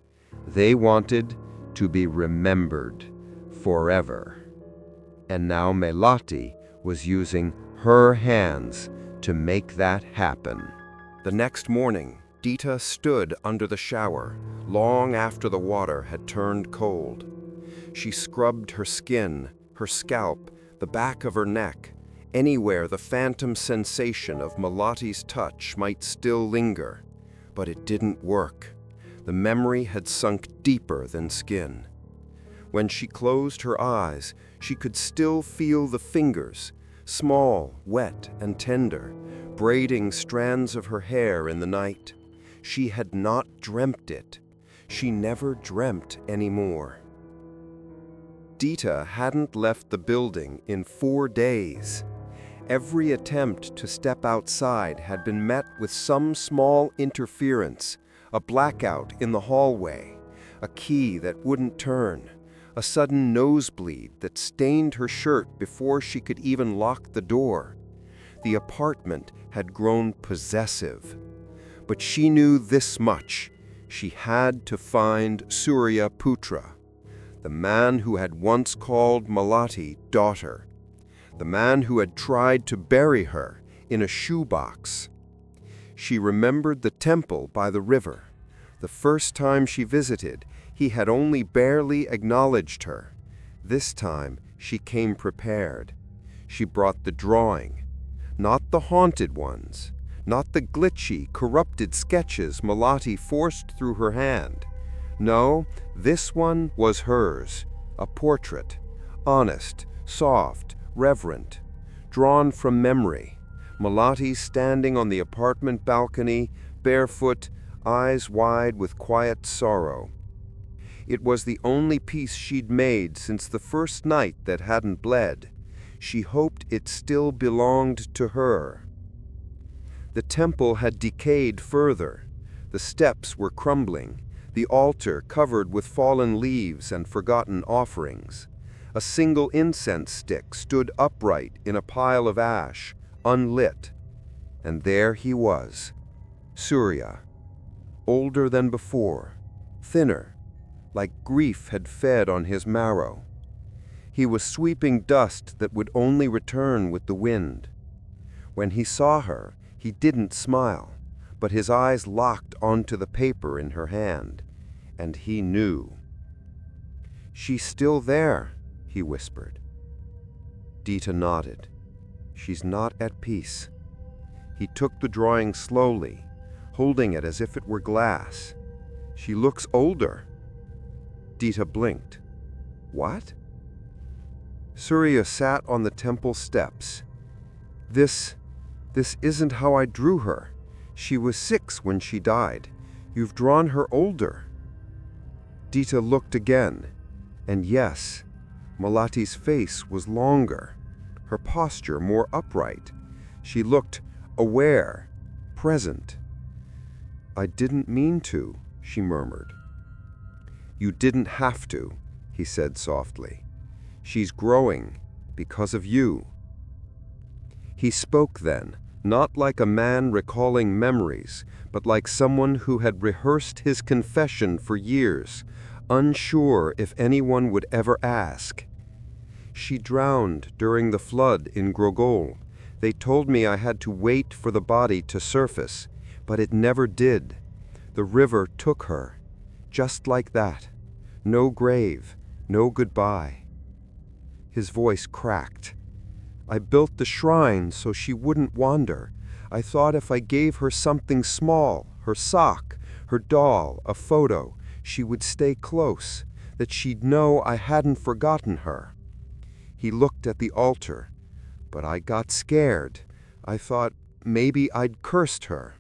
They wanted to be remembered forever. And now Melati was using her hands to make that happen. The next morning, Dita stood under the shower, long after the water had turned cold. She scrubbed her skin, her scalp, the back of her neck, anywhere the phantom sensation of Melati's touch might still linger. But it didn't work. The memory had sunk deeper than skin. When she closed her eyes, she could still feel the fingers, small, wet, and tender, braiding strands of her hair in the night. She had not dreamt it. She never dreamt anymore. Dita hadn't left the building in 4 days. Every attempt to step outside had been met with some small interference, a blackout in the hallway, a key that wouldn't turn, a sudden nosebleed that stained her shirt before she could even lock the door. The apartment had grown possessive. But she knew this much. She had to find Surya Putra, the man who had once called Melati daughter, the man who had tried to bury her in a shoebox. She remembered the temple by the river. The first time she visited, he had only barely acknowledged her. This time, she came prepared. She brought the drawing, Not the haunted ones, not the glitchy, corrupted sketches Malati forced through her hand. No, this one was hers, a portrait, honest, soft, reverent, drawn from memory. Malati standing on the apartment balcony, barefoot, eyes wide with quiet sorrow. It was the only piece she'd made since the first night that hadn't bled. She hoped it still belonged to her. The temple had decayed further. The steps were crumbling, the altar covered with fallen leaves and forgotten offerings. A single incense stick stood upright in a pile of ash, unlit. And there he was, Surya, older than before, thinner, like grief had fed on his marrow. He was sweeping dust that would only return with the wind. When he saw her, he didn't smile, but his eyes locked onto the paper in her hand, and he knew. "She's still there," he whispered. Dita nodded. "She's not at peace." He took the drawing slowly, holding it as if it were glass. "She looks older." Dita blinked. "What?" Surya sat on the temple steps. This isn't how I drew her. She was 6 when she died. You've drawn her older." Dita looked again, and yes, Malati's face was longer, her posture more upright. She looked aware, present. "I didn't mean to," she murmured. "You didn't have to," he said softly. "She's growing because of you." He spoke then, not like a man recalling memories, but like someone who had rehearsed his confession for years, unsure if anyone would ever ask. "She drowned during the flood in Grogol. They told me I had to wait for the body to surface, but it never did. The river took her, just like that. No grave, no goodbye." His voice cracked. "I built the shrine so she wouldn't wander. I thought if I gave her something small, her sock, her doll, a photo, she would stay close, that she'd know I hadn't forgotten her." He looked at the altar. "But I got scared. I thought maybe I'd cursed her.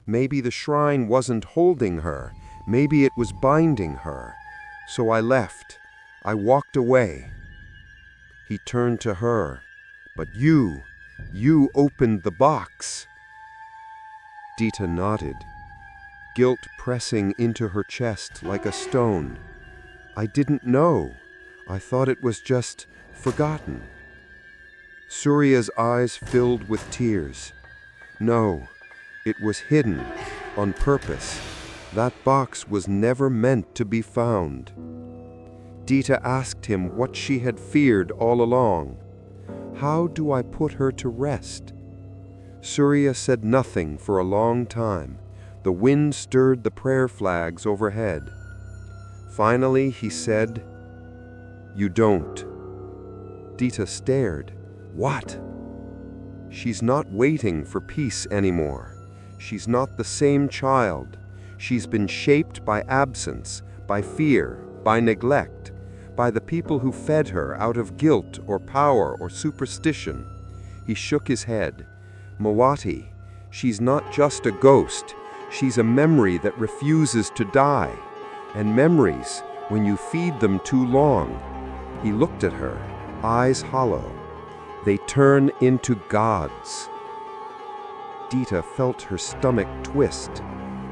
Maybe the shrine wasn't holding her. Maybe it was binding her. So I left. I walked away." He turned to her. "But you opened the box." Dita nodded, guilt pressing into her chest like a stone. "I didn't know. I thought it was just forgotten." Surya's eyes filled with tears. "No, it was hidden, on purpose. That box was never meant to be found." Dita asked him what she had feared all along. "How do I put her to rest?" Surya said nothing for a long time. The wind stirred the prayer flags overhead. Finally he said, "You don't." Dita stared. "What?" "She's not waiting for peace anymore. She's not the same child. She's been shaped by absence, by fear, by neglect, by the people who fed her out of guilt or power or superstition." He shook his head. "Malati, she's not just a ghost. She's a memory that refuses to die. And memories, when you feed them too long," he looked at her, eyes hollow, "they turn into gods." Dita felt her stomach twist.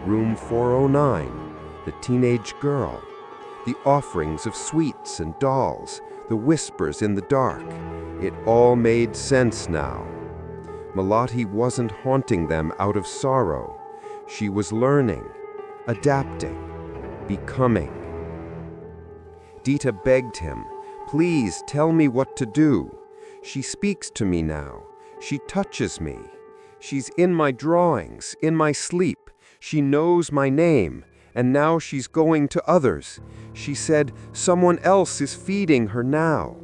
Room 409, the teenage girl, the offerings of sweets and dolls, the whispers in the dark. It all made sense now. Malati wasn't haunting them out of sorrow. She was learning, adapting, becoming. Dita begged him, "Please tell me what to do. She speaks to me now. She touches me. She's in my drawings, in my sleep. She knows my name, and now she's going to others. She said someone else is feeding her now."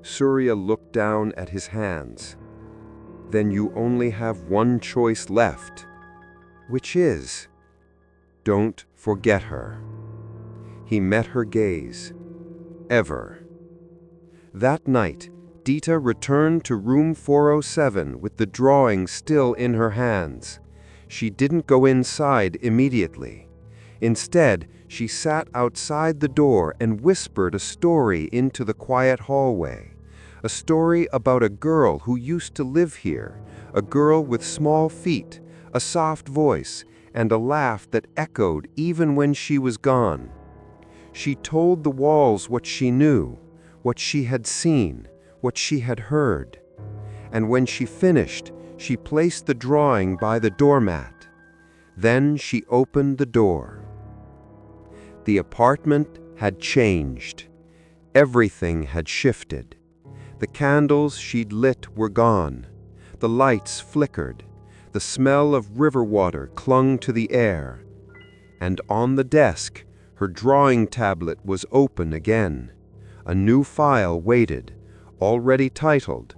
Surya looked down at his hands. then you only have one choice left, which is, don't forget her. He met her gaze. Ever. That night, Dita returned to room 407 with the drawing still in her hands. She didn't go inside immediately. Instead, she sat outside the door and whispered a story into the quiet hallway. A story about a girl who used to live here, a girl with small feet, a soft voice, and a laugh that echoed even when she was gone. She told the walls what she knew, what she had seen, what she had heard. And when she finished, she placed the drawing by the doormat. Then she opened the door. The apartment had changed. Everything had shifted. The candles she'd lit were gone. The lights flickered. The smell of river water clung to the air. And on the desk, her drawing tablet was open again. A new file waited, already titled,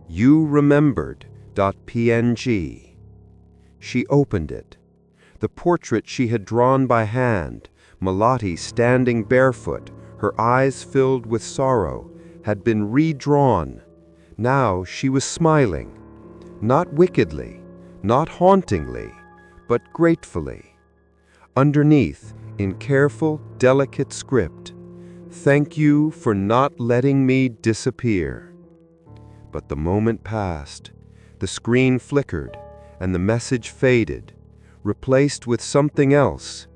You Remembered.png. She opened it. The portrait she had drawn by hand, Malati standing barefoot, her eyes filled with sorrow, had been redrawn. Now she was smiling, not wickedly, not hauntingly, but gratefully. Underneath, in careful, delicate script, Thank you for not letting me disappear. But the moment passed, the screen flickered, and the message faded, replaced with something else.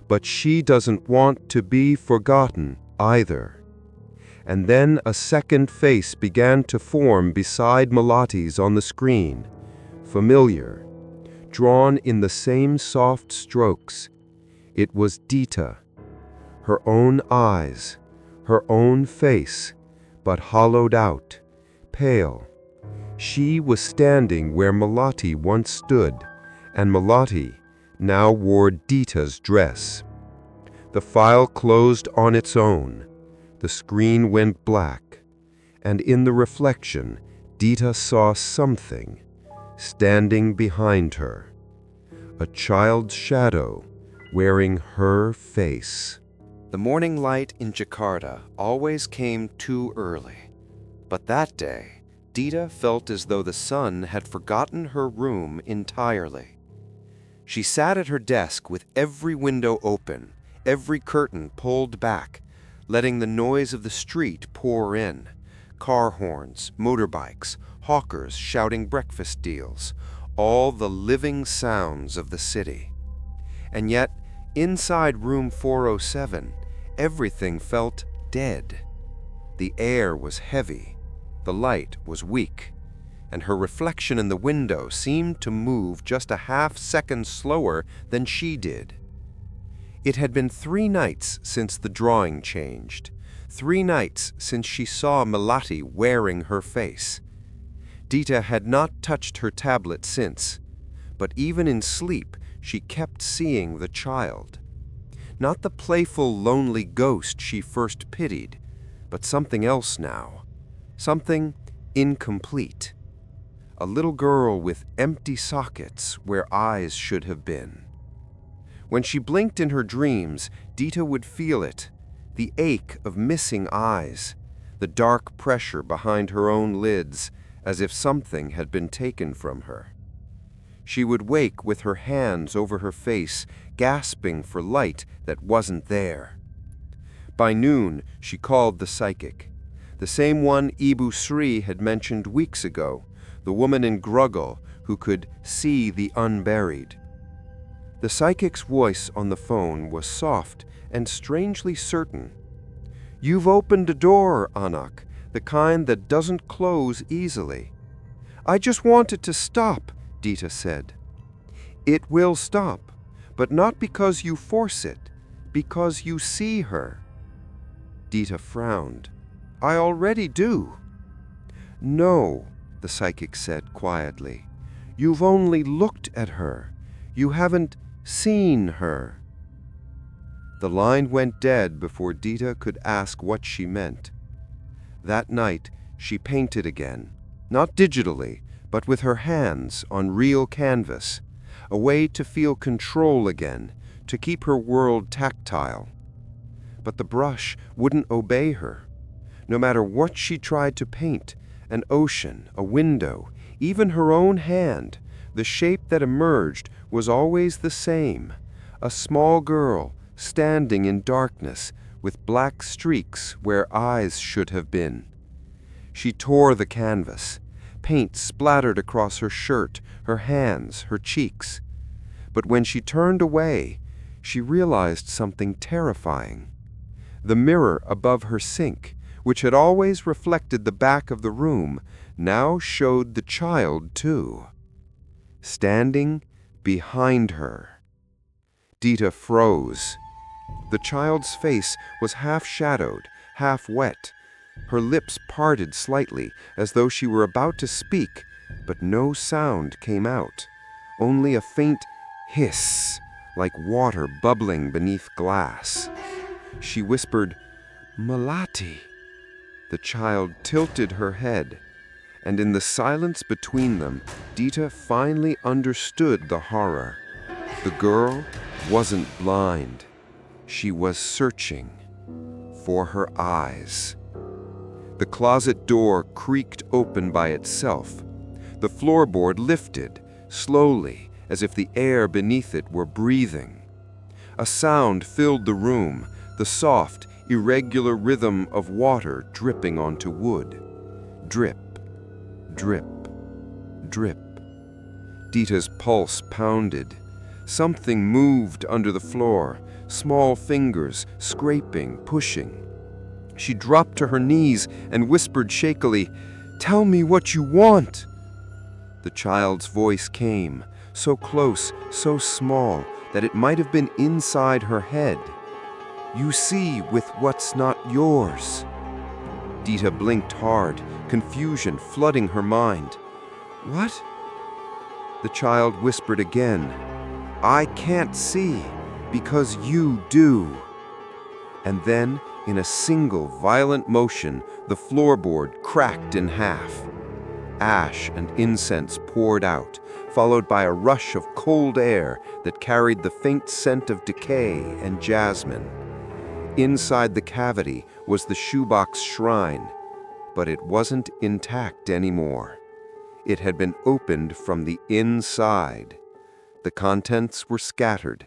But she doesn't want to be forgotten either. And then a second face began to form beside Malati's on the screen, familiar, drawn in the same soft strokes. It was Dita, her own eyes, her own face, but hollowed out, pale. She was standing where Malati once stood, and Malati now wore Dita's dress. The file closed on its own. The screen went black, and in the reflection, Dita saw something standing behind her. A child's shadow wearing her face. The morning light in Jakarta always came too early, but that day, Dita felt as though the sun had forgotten her room entirely. She sat at her desk with every window open, every curtain pulled back, letting the noise of the street pour in. Car horns, motorbikes, hawkers shouting breakfast deals, all the living sounds of the city. And yet, inside room 407, everything felt dead. The air was heavy, the light was weak, and her reflection in the window seemed to move just a half-second slower than she did. It had been 3 nights since the drawing changed, 3 nights since she saw Malati wearing her face. Dita had not touched her tablet since, but even in sleep she kept seeing the child. Not the playful, lonely ghost she first pitied, but something else now, something incomplete. A little girl with empty sockets where eyes should have been. When she blinked in her dreams, Dita would feel it, the ache of missing eyes, the dark pressure behind her own lids, as if something had been taken from her. She would wake with her hands over her face, gasping for light that wasn't there. By noon, she called the psychic, the same one Ibu Sri had mentioned weeks ago, the woman in Gruggle who could see the unburied. The psychic's voice on the phone was soft and strangely certain. "You've opened a door, Anak, the kind that doesn't close easily." "I just want it to stop," Dita said. "It will stop, but not because you force it, because you see her." Dita frowned. "I already do." "No," the psychic said quietly. "You've only looked at her. You haven't seen her." The line went dead before Dita could ask what she meant. That night, she painted again, not digitally, but with her hands on real canvas, a way to feel control again, to keep her world tactile. But the brush wouldn't obey her. No matter what she tried to paint, an ocean, a window, even her own hand, the shape that emerged was always the same, a small girl standing in darkness with black streaks where eyes should have been. She tore the canvas. Paint splattered across her shirt, her hands, her cheeks. But when she turned away, she realized something terrifying. The mirror above her sink, which had always reflected the back of the room, now showed the child too, standing behind her. Dita froze. The child's face was half shadowed, half wet. Her lips parted slightly, as though she were about to speak, but no sound came out, only a faint hiss, like water bubbling beneath glass. She whispered, "Malati." The child tilted her head, and in the silence between them, Dita finally understood the horror. The girl wasn't blind. She was searching for her eyes. The closet door creaked open by itself. The floorboard lifted, slowly, as if the air beneath it were breathing. A sound filled the room, the soft, irregular rhythm of water dripping onto wood. Drip, drip, drip. Dita's pulse pounded. Something moved under the floor, small fingers scraping, pushing. She dropped to her knees and whispered shakily, "Tell me what you want." The child's voice came, so close, so small, that it might have been inside her head. "You see with what's not yours." Dita blinked hard, confusion flooding her mind. "What?" The child whispered again, "I can't see, because you do." And then, in a single violent motion, the floorboard cracked in half. Ash and incense poured out, followed by a rush of cold air that carried the faint scent of decay and jasmine. Inside the cavity was the shoebox shrine, but it wasn't intact anymore. It had been opened from the inside. The contents were scattered,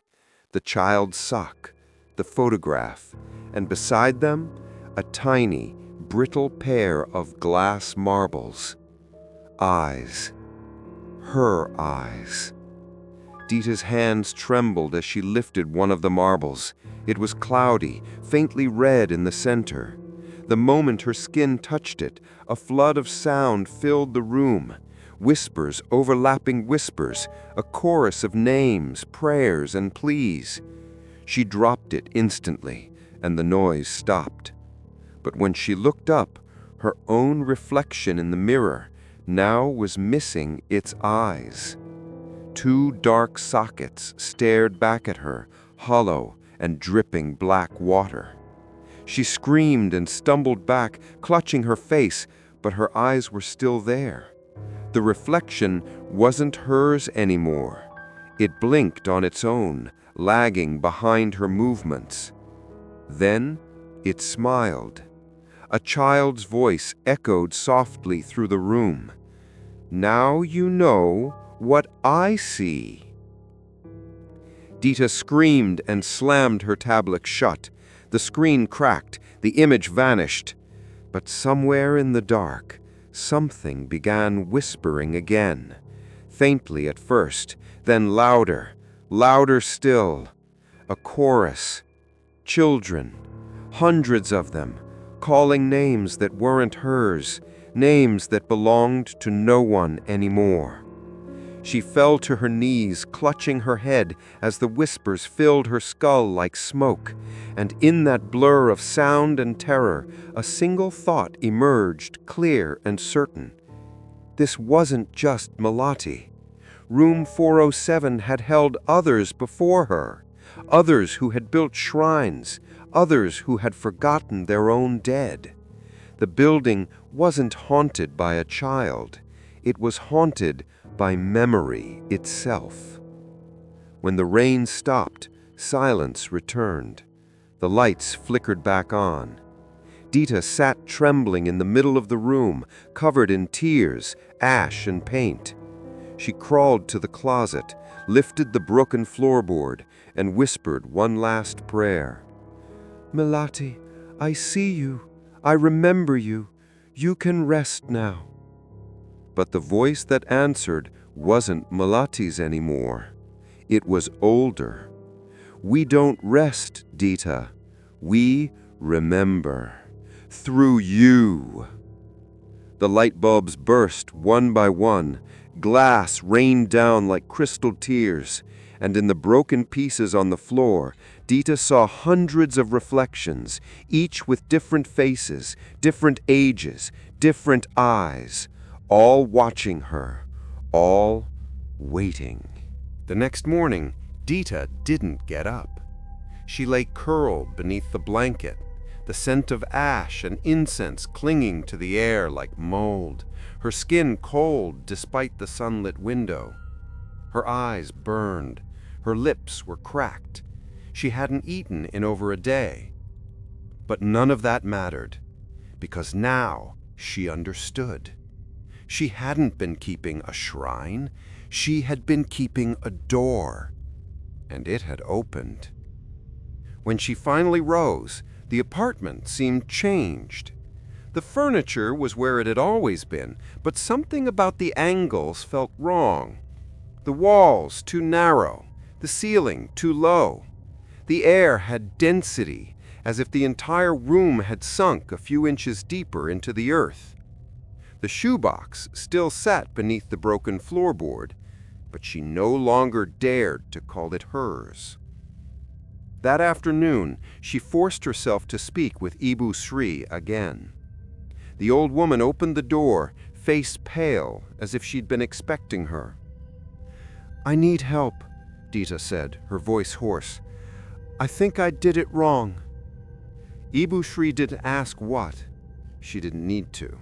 the child's sock, the photograph, and beside them, a tiny, brittle pair of glass marbles. Eyes. Her eyes. Dita's hands trembled as she lifted one of the marbles. It was cloudy, faintly red in the center. The moment her skin touched it, a flood of sound filled the room. Whispers overlapping whispers, a chorus of names, prayers, and pleas. She dropped it instantly, and the noise stopped. But when she looked up, her own reflection in the mirror now was missing its eyes. Two dark sockets stared back at her, hollow and dripping black water. She screamed and stumbled back, clutching her face, but her eyes were still there. The reflection wasn't hers anymore. It blinked on its own, lagging behind her movements. Then it smiled. A child's voice echoed softly through the room. "Now you know what I see." Dita screamed and slammed her tablet shut. The screen cracked, the image vanished. But somewhere in the dark, something began whispering again. Faintly at first, then louder, louder still. A chorus. Children, hundreds of them, calling names that weren't hers, names that belonged to no one anymore. She fell to her knees, clutching her head as the whispers filled her skull like smoke, and in that blur of sound and terror, a single thought emerged, clear and certain. This wasn't just Malati. Room 407 had held others before her, others who had built shrines, others who had forgotten their own dead. The building wasn't haunted by a child. It was haunted by memory itself. When the rain stopped, silence returned. The lights flickered back on. Dita sat trembling in the middle of the room, covered in tears, ash, and paint. She crawled to the closet, lifted the broken floorboard, and whispered one last prayer. "Melati, I see you. I remember you. You can rest now." But the voice that answered wasn't Melati's anymore. It was older. "We don't rest, Dita. We remember. Through you." The light bulbs burst one by one. Glass rained down like crystal tears, and in the broken pieces on the floor, Dita saw hundreds of reflections, each with different faces, different ages, different eyes, all watching her, all waiting. The next morning, Dita didn't get up. She lay curled beneath the blanket, the scent of ash and incense clinging to the air like mold, her skin cold despite the sunlit window. Her eyes burned, her lips were cracked. She hadn't eaten in over a day. But none of that mattered, because now she understood. She hadn't been keeping a shrine, she had been keeping a door, and it had opened. When she finally rose, the apartment seemed changed. The furniture was where it had always been, but something about the angles felt wrong. The walls too narrow, the ceiling too low. The air had density, as if the entire room had sunk a few inches deeper into the earth. The shoebox still sat beneath the broken floorboard, but she no longer dared to call it hers. That afternoon, she forced herself to speak with Ibu Sri again. The old woman opened the door, face pale, as if she'd been expecting her. "I need help," Dita said, her voice hoarse. "I think I did it wrong." Ibu Sri didn't ask what. She didn't need to.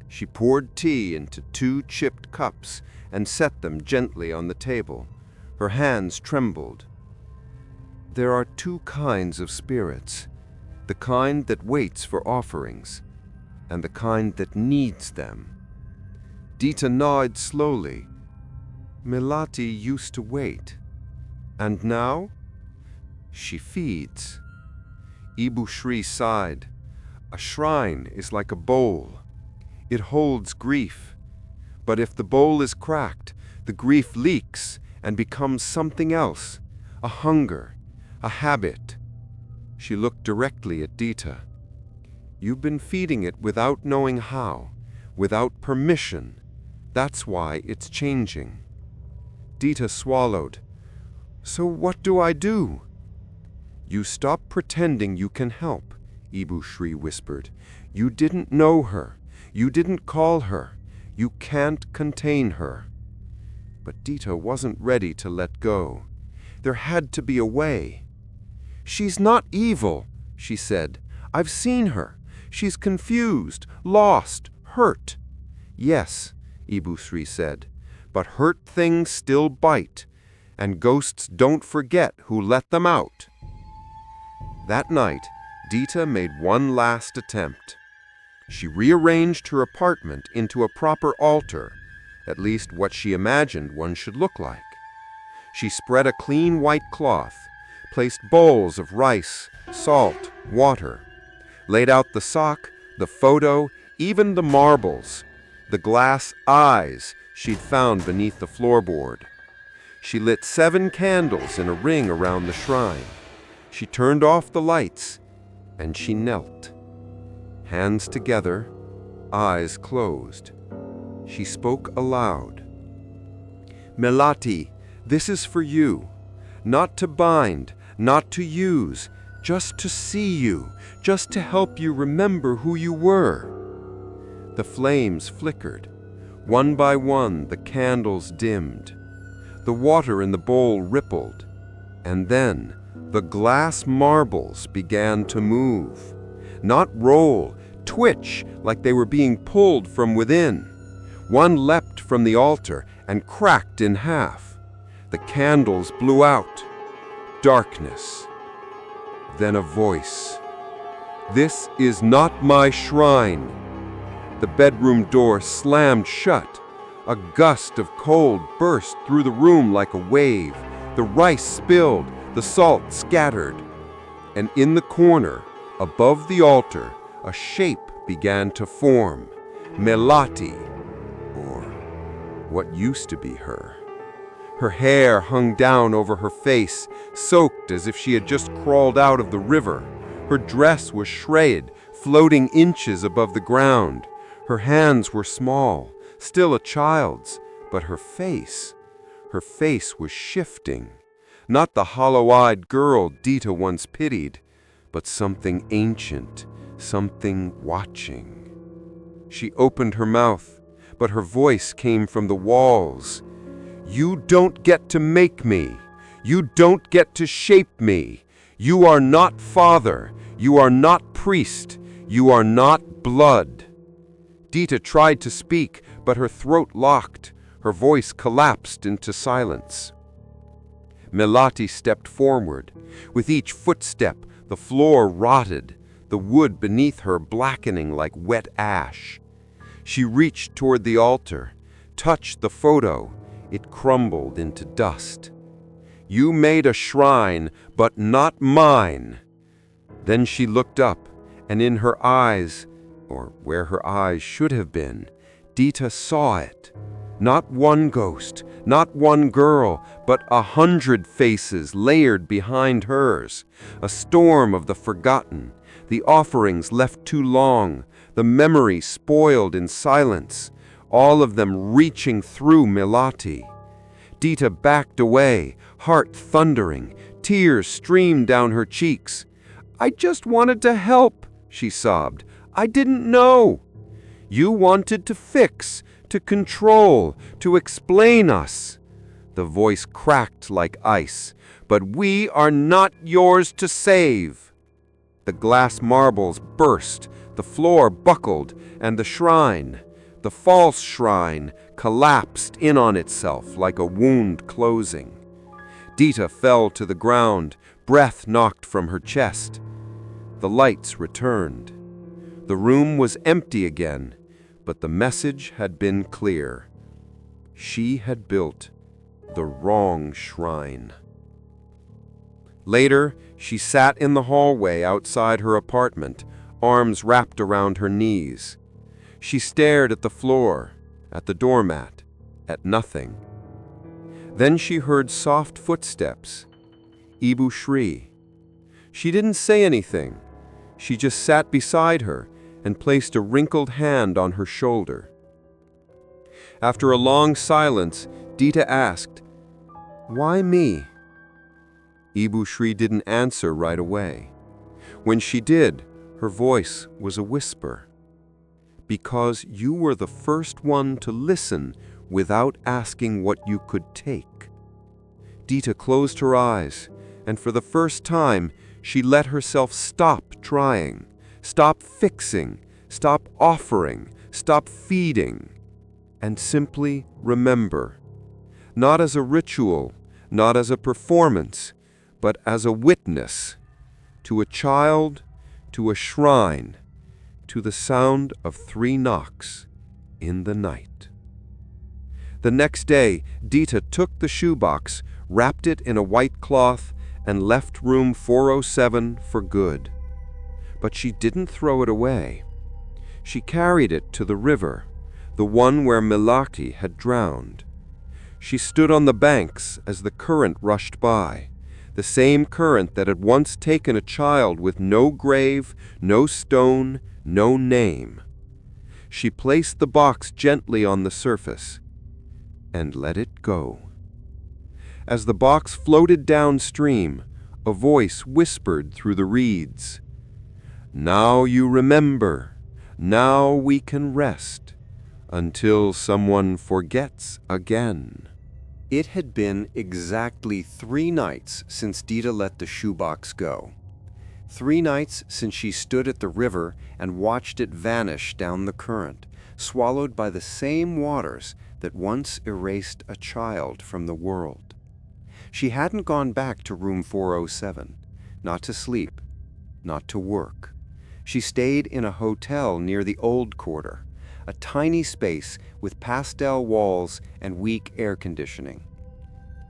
She poured tea into 2 chipped cups and set them gently on the table. Her hands trembled. "There are 2 kinds of spirits, the kind that waits for offerings, and the kind that needs them." Dita nodded slowly. "Melati used to wait. And now? She feeds." Ibu Sri sighed. "A shrine is like a bowl. It holds grief. But if the bowl is cracked, the grief leaks and becomes something else, a hunger, a habit." She looked directly at Dita. "You've been feeding it without knowing how, without permission. That's why it's changing." Dita swallowed. "So what do I do?" "You stop pretending you can help," Ibu Sri whispered. "You didn't know her. You didn't call her. You can't contain her." But Dita wasn't ready to let go. There had to be a way. "She's not evil," she said. "I've seen her. She's confused, lost, hurt." "Yes," Ibu Sri said, "but hurt things still bite, and ghosts don't forget who let them out." That night, Dita made one last attempt. She rearranged her apartment into a proper altar, at least what she imagined one should look like. She spread a clean white cloth, placed bowls of rice, salt, water, laid out the sock, the photo, even the marbles, the glass eyes she'd found beneath the floorboard. She lit 7 candles in a ring around the shrine. She turned off the lights, and she knelt. Hands together, eyes closed. She spoke aloud. "Melati, this is for you. Not to bind, not to use, just to see you, just to help you remember who you were." The flames flickered. One by one, the candles dimmed. The water in the bowl rippled. And then, the glass marbles began to move. Not roll, twitch like they were being pulled from within. One leapt from the altar and cracked in half. The candles blew out. Darkness. Then a voice. "This is not my shrine." The bedroom door slammed shut. A gust of cold burst through the room like a wave. The rice spilled, the salt scattered. And in the corner, above the altar, a shape began to form. Melati, or what used to be her. Her hair hung down over her face, soaked as if she had just crawled out of the river. Her dress was shredded, floating inches above the ground. Her hands were small, still a child's, but her face was shifting. Not the hollow-eyed girl Dita once pitied, but something ancient, something watching. She opened her mouth, but her voice came from the walls. "You don't get to make me. You don't get to shape me. You are not father. You are not priest. You are not blood." Dita tried to speak, but her throat locked. Her voice collapsed into silence. Melati stepped forward. With each footstep, the floor rotted, the wood beneath her blackening like wet ash. She reached toward the altar, touched the photo. It crumbled into dust. "You made a shrine, but not mine." Then she looked up, and in her eyes, or where her eyes should have been, Dita saw it. Not one ghost, not one girl, but 100 faces layered behind hers. A storm of the forgotten, the offerings left too long, the memory spoiled in silence, all of them reaching through Melati. Dita backed away, heart thundering. Tears streamed down her cheeks. "I just wanted to help," she sobbed. "I didn't know." "You wanted to fix, to control, to explain us." The voice cracked like ice. "But we are not yours to save." The glass marbles burst, the floor buckled, and the shrine, the false shrine, collapsed in on itself like a wound closing. Dita fell to the ground, breath knocked from her chest. The lights returned. The room was empty again, but the message had been clear. She had built the wrong shrine. Later, she sat in the hallway outside her apartment, arms wrapped around her knees. She stared at the floor, at the doormat, at nothing. Then she heard soft footsteps. Ibu Shri. She didn't say anything. She just sat beside her and placed a wrinkled hand on her shoulder. After a long silence, Dita asked, "Why me?" Ibu Shri didn't answer right away. When she did, her voice was a whisper. "Because you were the first one to listen without asking what you could take." Dita closed her eyes, and for the first time, she let herself stop trying, stop fixing, stop offering, stop feeding, and simply remember. Not as a ritual, not as a performance, but as a witness to a child, to a shrine, to the sound of 3 knocks in the night. The next day, Dita took the shoebox, wrapped it in a white cloth, and left room 407 for good. But she didn't throw it away. She carried it to the river, the one where Melati had drowned. She stood on the banks as the current rushed by, the same current that had once taken a child with no grave, no stone, no name. She placed the box gently on the surface and let it go. As the box floated downstream, a voice whispered through the reeds, "Now you remember, now we can rest, until someone forgets again." It had been exactly 3 nights since Dita let the shoebox go. 3 nights since she stood at the river and watched it vanish down the current, swallowed by the same waters that once erased a child from the world. She hadn't gone back to room 407, not to sleep, not to work. She stayed in a hotel near the old quarter, a tiny space with pastel walls and weak air conditioning.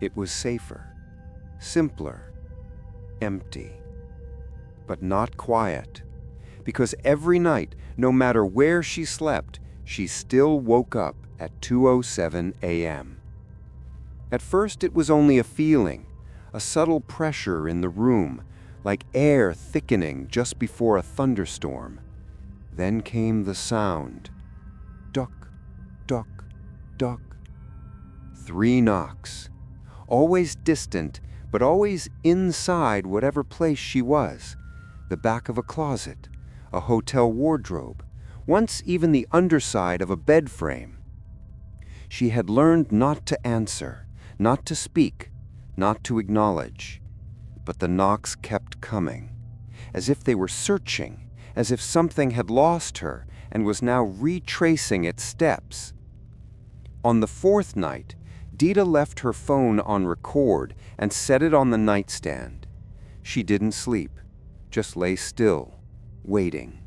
It was safer, simpler, empty, but not quiet, because every night, no matter where she slept, she still woke up at 2:07 a.m. At first it was only a feeling, a subtle pressure in the room, like air thickening just before a thunderstorm. Then came the sound. Duck, duck, duck. 3 knocks. Always distant, but always inside whatever place she was. The back of a closet, a hotel wardrobe, once even the underside of a bed frame. She had learned not to answer, not to speak, not to acknowledge. But the knocks kept coming, as if they were searching, as if something had lost her and was now retracing its steps. On the 4th night, Dita left her phone on record and set it on the nightstand. She didn't sleep, just lay still, waiting.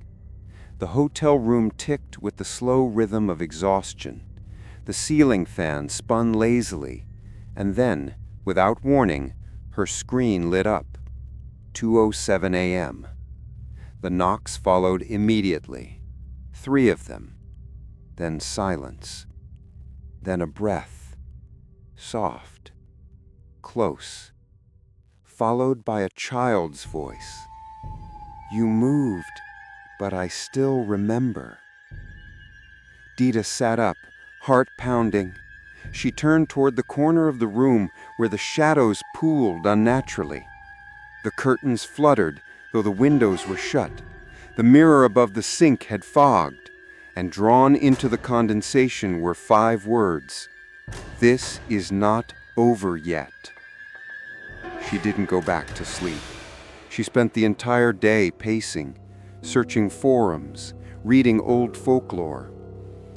The hotel room ticked with the slow rhythm of exhaustion. The ceiling fan spun lazily, and then, without warning, her screen lit up. 2:07 a.m. The knocks followed immediately. 3 of them. Then silence. Then a breath. Soft. Close. Followed by a child's voice. "You moved, but I still remember." Dita sat up, heart pounding. She turned toward the corner of the room where the shadows pooled unnaturally. The curtains fluttered, though the windows were shut. The mirror above the sink had fogged, and drawn into the condensation were 5 words. "This is not over yet." She didn't go back to sleep. She spent the entire day pacing, searching forums, reading old folklore.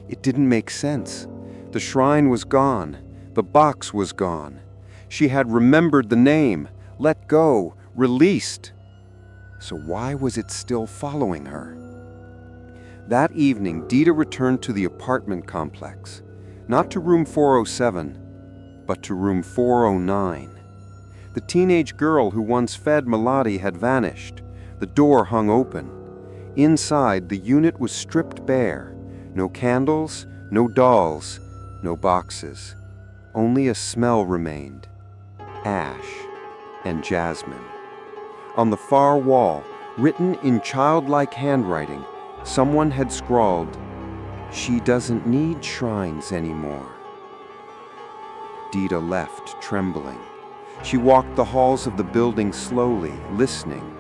It didn't make sense. The shrine was gone. The box was gone. She had remembered the name, let go, released. So why was it still following her? That evening, Dita returned to the apartment complex, not to room 407, but to room 409. The teenage girl who once fed Melody had vanished. The door hung open. Inside, the unit was stripped bare. No candles, no dolls, no boxes. Only a smell remained. Ash and jasmine. On the far wall, written in childlike handwriting, someone had scrawled, "She doesn't need shrines anymore." Dita left, trembling. She walked the halls of the building slowly, listening.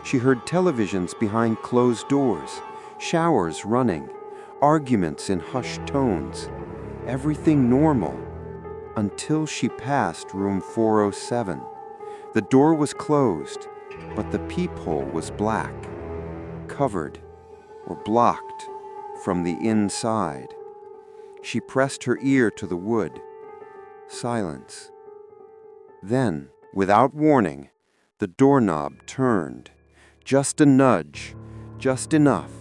She heard televisions behind closed doors, showers running, arguments in hushed tones. Everything normal, until she passed room 407. The door was closed, but the peephole was black, covered or blocked from the inside. She pressed her ear to the wood. Silence. Then, without warning, the doorknob turned. Just a nudge, just enough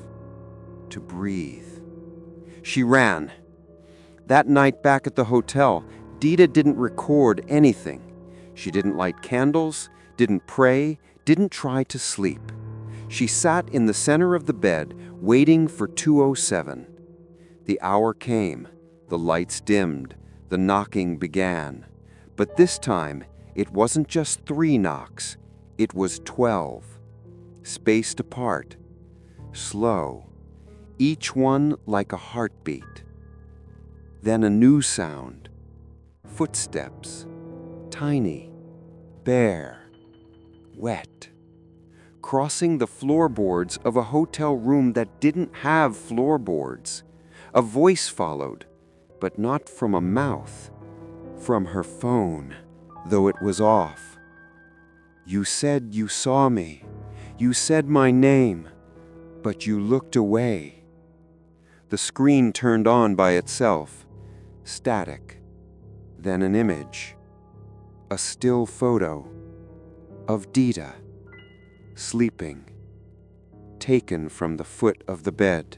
to breathe. She ran. That night back at the hotel, Dita didn't record anything. She didn't light candles, didn't pray, didn't try to sleep. She sat in the center of the bed, waiting for 2:07. The hour came, the lights dimmed, the knocking began. But this time, it wasn't just 3 knocks, it was 12. Spaced apart, slow, each one like a heartbeat. Then a new sound. Footsteps, tiny, bare, wet, crossing the floorboards of a hotel room that didn't have floorboards. A voice followed, but not from a mouth, from her phone, though it was off. "You said you saw me. You said my name, but you looked away." The screen turned on by itself. Static. Then an image. A still photo of Dita, sleeping, taken from the foot of the bed.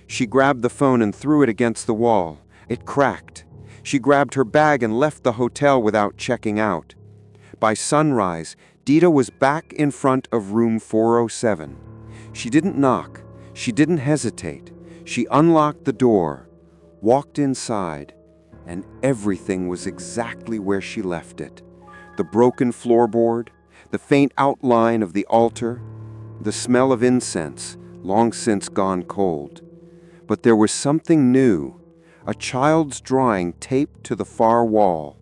She grabbed the phone and threw it against the wall. It cracked. She grabbed her bag and left the hotel without checking out. By sunrise, Dita was back in front of room 407. She didn't knock. She didn't hesitate. She unlocked the door, walked inside, and everything was exactly where she left it. The broken floorboard, the faint outline of the altar, the smell of incense, long since gone cold. But there was something new, a child's drawing taped to the far wall,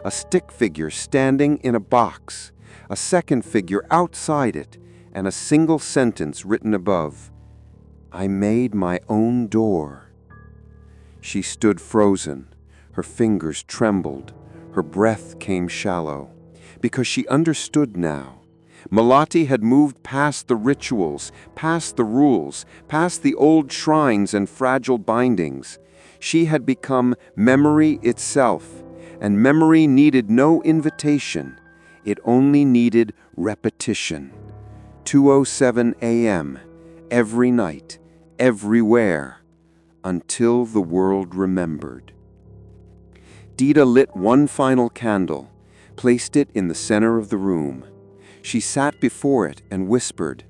a stick figure standing in a box, a second figure outside it, and a single sentence written above. I made my own door. She stood frozen. Her fingers trembled. Her breath came shallow. Because she understood now. Malati had moved past the rituals, past the rules, past the old shrines and fragile bindings. She had become memory itself, and memory needed no invitation. It only needed repetition. 2:07 a.m., every night, everywhere, until the world remembered. Dita lit one final candle, placed it in the center of the room. She sat before it and whispered,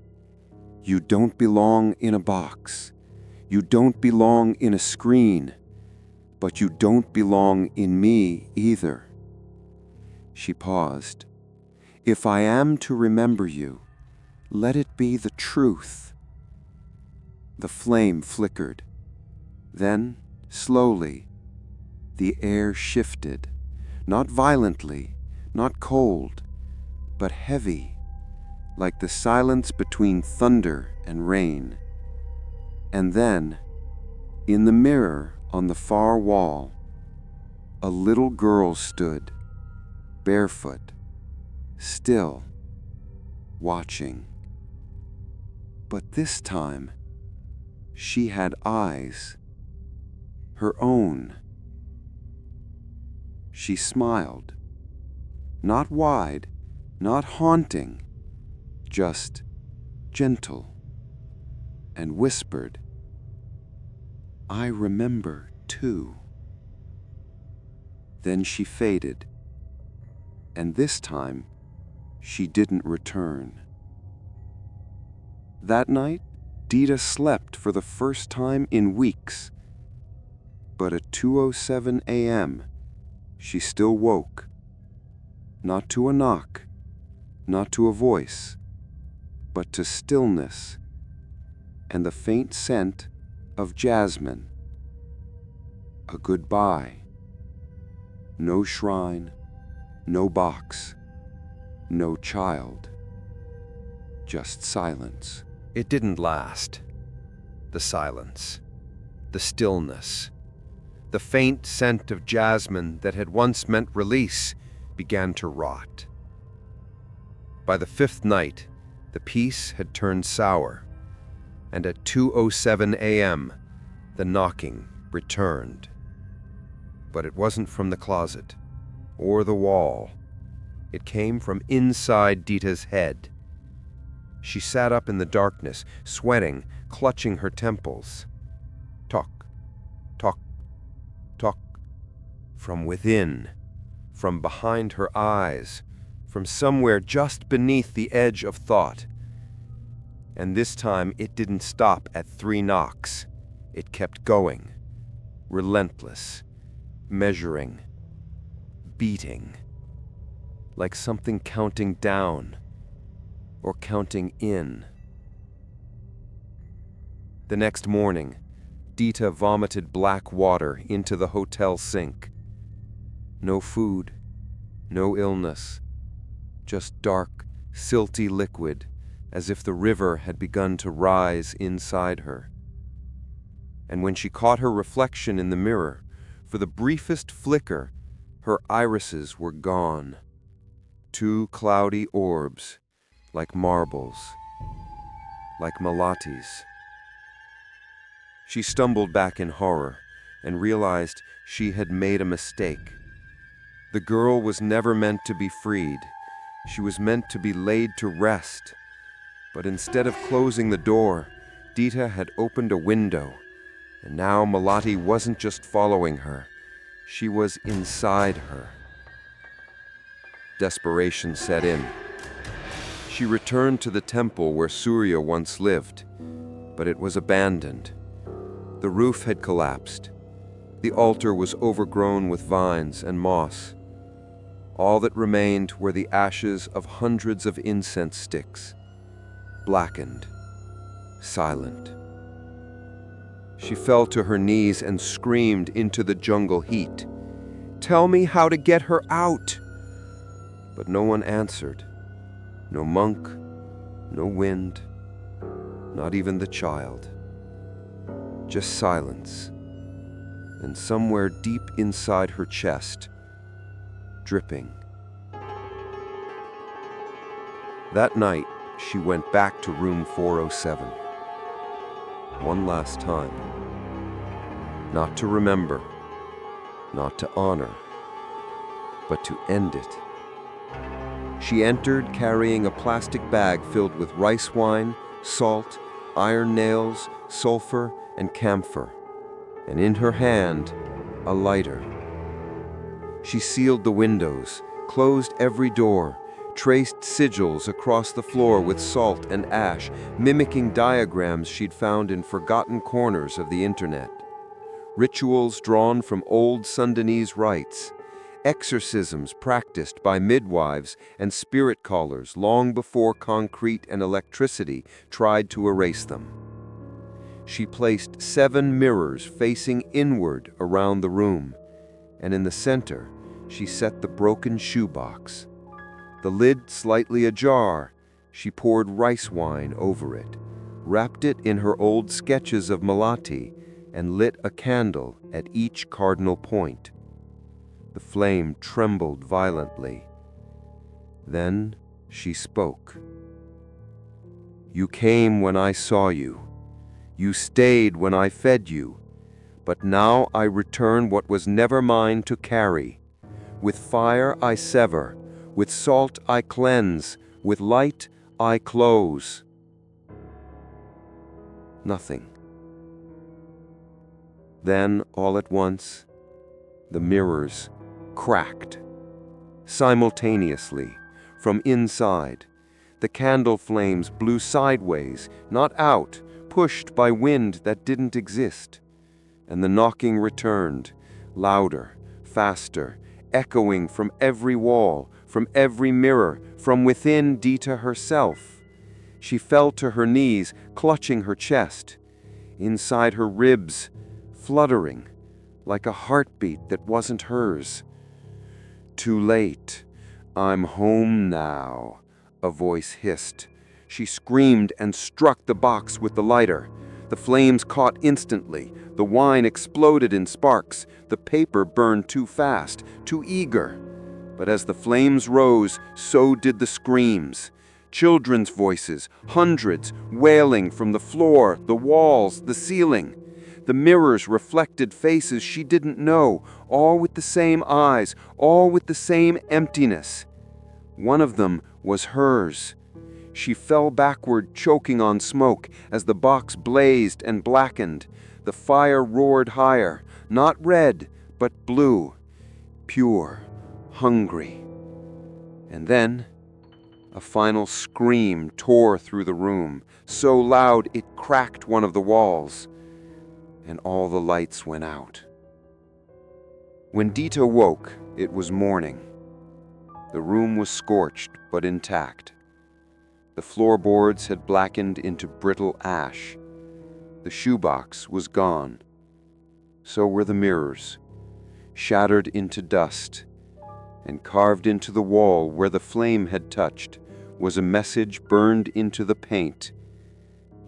"You don't belong in a box. You don't belong in a screen. But you don't belong in me either." She paused. "If I am to remember you, let it be the truth." The flame flickered. Then, slowly, the air shifted, not violently, not cold, but heavy, like the silence between thunder and rain. And then, in the mirror on the far wall, a little girl stood, barefoot, still, watching. But this time, she had eyes, her own. She smiled, not wide, not haunting, just gentle, and whispered, "I remember too." Then she faded, and this time she didn't return. That night, Dita slept for the first time in weeks. But at 2:07 a.m., she still woke. Not to a knock, not to a voice, but to stillness and the faint scent of jasmine. A goodbye. No shrine, no box, no child. Just silence. It didn't last. The silence, the stillness, the faint scent of jasmine that had once meant release began to rot. By the fifth night, the peace had turned sour, and at 2:07 a.m., the knocking returned. But it wasn't from the closet or the wall. It came from inside Dita's head. She sat up in the darkness, sweating, clutching her temples. Tock, tock, tock. From within, from behind her eyes, from somewhere just beneath the edge of thought. And this time it didn't stop at 3 knocks. It kept going, relentless, measuring, beating, like something counting down or counting in. The next morning, Dita vomited black water into the hotel sink. No food, no illness, just dark, silty liquid, as if the river had begun to rise inside her. And when she caught her reflection in the mirror, for the briefest flicker, her irises were gone. 2 cloudy orbs, like marbles, like Malatis. She stumbled back in horror and realized she had made a mistake. The girl was never meant to be freed. She was meant to be laid to rest. But instead of closing the door, Dita had opened a window, and now Malati wasn't just following her. She was inside her. Desperation set in. She returned to the temple where Surya once lived, but it was abandoned. The roof had collapsed. The altar was overgrown with vines and moss. All that remained were the ashes of hundreds of incense sticks, blackened, silent. She fell to her knees and screamed into the jungle heat, "Tell me how to get her out!" But no one answered. No monk, no wind, not even the child. Just silence. And somewhere deep inside her chest, dripping. That night, she went back to room 407. One last time. Not to remember, not to honor, but to end it. She entered carrying a plastic bag filled with rice wine, salt, iron nails, sulfur, and camphor, and in her hand, a lighter. She sealed the windows, closed every door, traced sigils across the floor with salt and ash, mimicking diagrams she'd found in forgotten corners of the internet. Rituals drawn from old Sundanese rites, exorcisms practiced by midwives and spirit callers long before concrete and electricity tried to erase them. She placed 7 mirrors facing inward around the room, and in the center, she set the broken shoebox. The lid slightly ajar, she poured rice wine over it, wrapped it in her old sketches of Malati, and lit a candle at each cardinal point. The flame trembled violently. Then she spoke. "You came when I saw you. You stayed when I fed you. But now I return what was never mine to carry. With fire I sever, with salt I cleanse, with light I close." Nothing. Then, all at once, the mirrors cracked. Simultaneously, from inside, the candle flames blew sideways, not out, pushed by wind that didn't exist. And the knocking returned, louder, faster, echoing from every wall, from every mirror, from within Dita herself. She fell to her knees, clutching her chest. Inside her ribs, fluttering, like a heartbeat that wasn't hers. "Too late. I'm home now," a voice hissed. She screamed and struck the box with the lighter. The flames caught instantly. The wine exploded in sparks. The paper burned too fast, too eager. But as the flames rose, so did the screams. Children's voices, hundreds, wailing from the floor, the walls, the ceiling. The mirrors reflected faces she didn't know, all with the same eyes, all with the same emptiness. One of them was hers. She fell backward, choking on smoke, as the box blazed and blackened. The fire roared higher, not red, but blue, pure, hungry. And then, a final scream tore through the room, so loud it cracked one of the walls. And all the lights went out. When Dita woke, it was morning. The room was scorched but intact. The floorboards had blackened into brittle ash. The shoebox was gone. So were the mirrors, shattered into dust, and carved into the wall where the flame had touched was a message burned into the paint.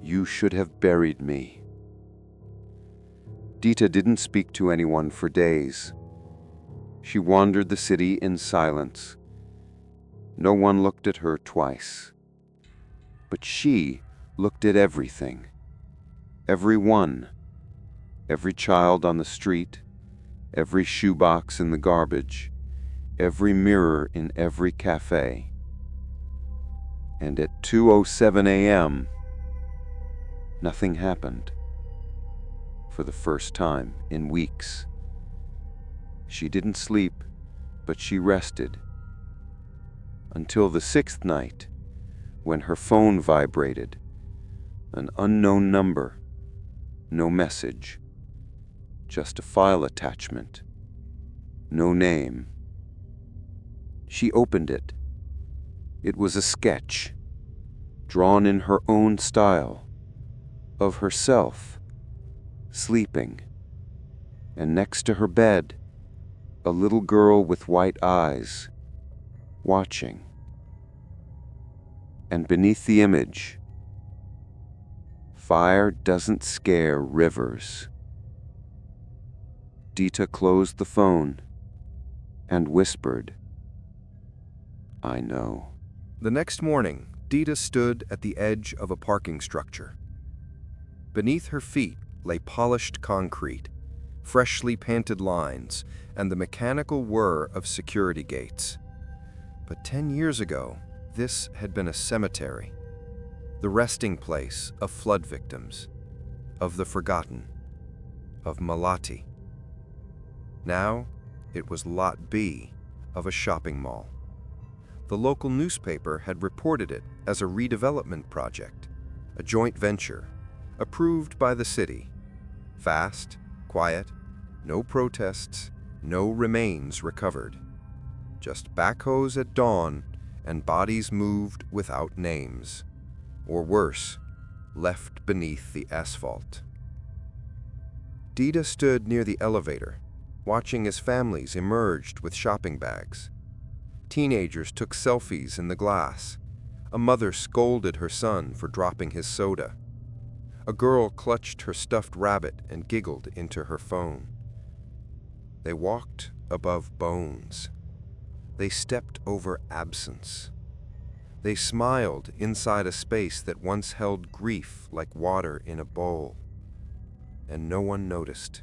"You should have buried me." Dita didn't speak to anyone for days. She wandered the city in silence. No one looked at her twice. But she looked at everything. Everyone. Every child on the street, every shoebox in the garbage, every mirror in every cafe. And at 2:07 a.m., nothing happened. For the first time in weeks. She didn't sleep, but she rested. Until the 6th night, when her phone vibrated. An unknown number, no message, just a file attachment, no name. She opened it. It was a sketch, drawn in her own style, of herself, sleeping, and next to her bed, a little girl with white eyes, watching. And beneath the image, fire doesn't scare rivers. Dita closed the phone and whispered, "I know." The next morning, Dita stood at the edge of a parking structure. Beneath her feet lay polished concrete, freshly painted lines, and the mechanical whir of security gates. But 10 years ago, this had been a cemetery, the resting place of flood victims, of the forgotten, of Malati. Now, it was Lot B of a shopping mall. The local newspaper had reported it as a redevelopment project, a joint venture, approved by the city. Fast, quiet, no protests, no remains recovered. Just backhoes at dawn and bodies moved without names, or worse, left beneath the asphalt. Dita stood near the elevator, watching as families emerged with shopping bags. Teenagers took selfies in the glass. A mother scolded her son for dropping his soda. A girl clutched her stuffed rabbit and giggled into her phone. They walked above bones. They stepped over absence. They smiled inside a space that once held grief like water in a bowl. And no one noticed,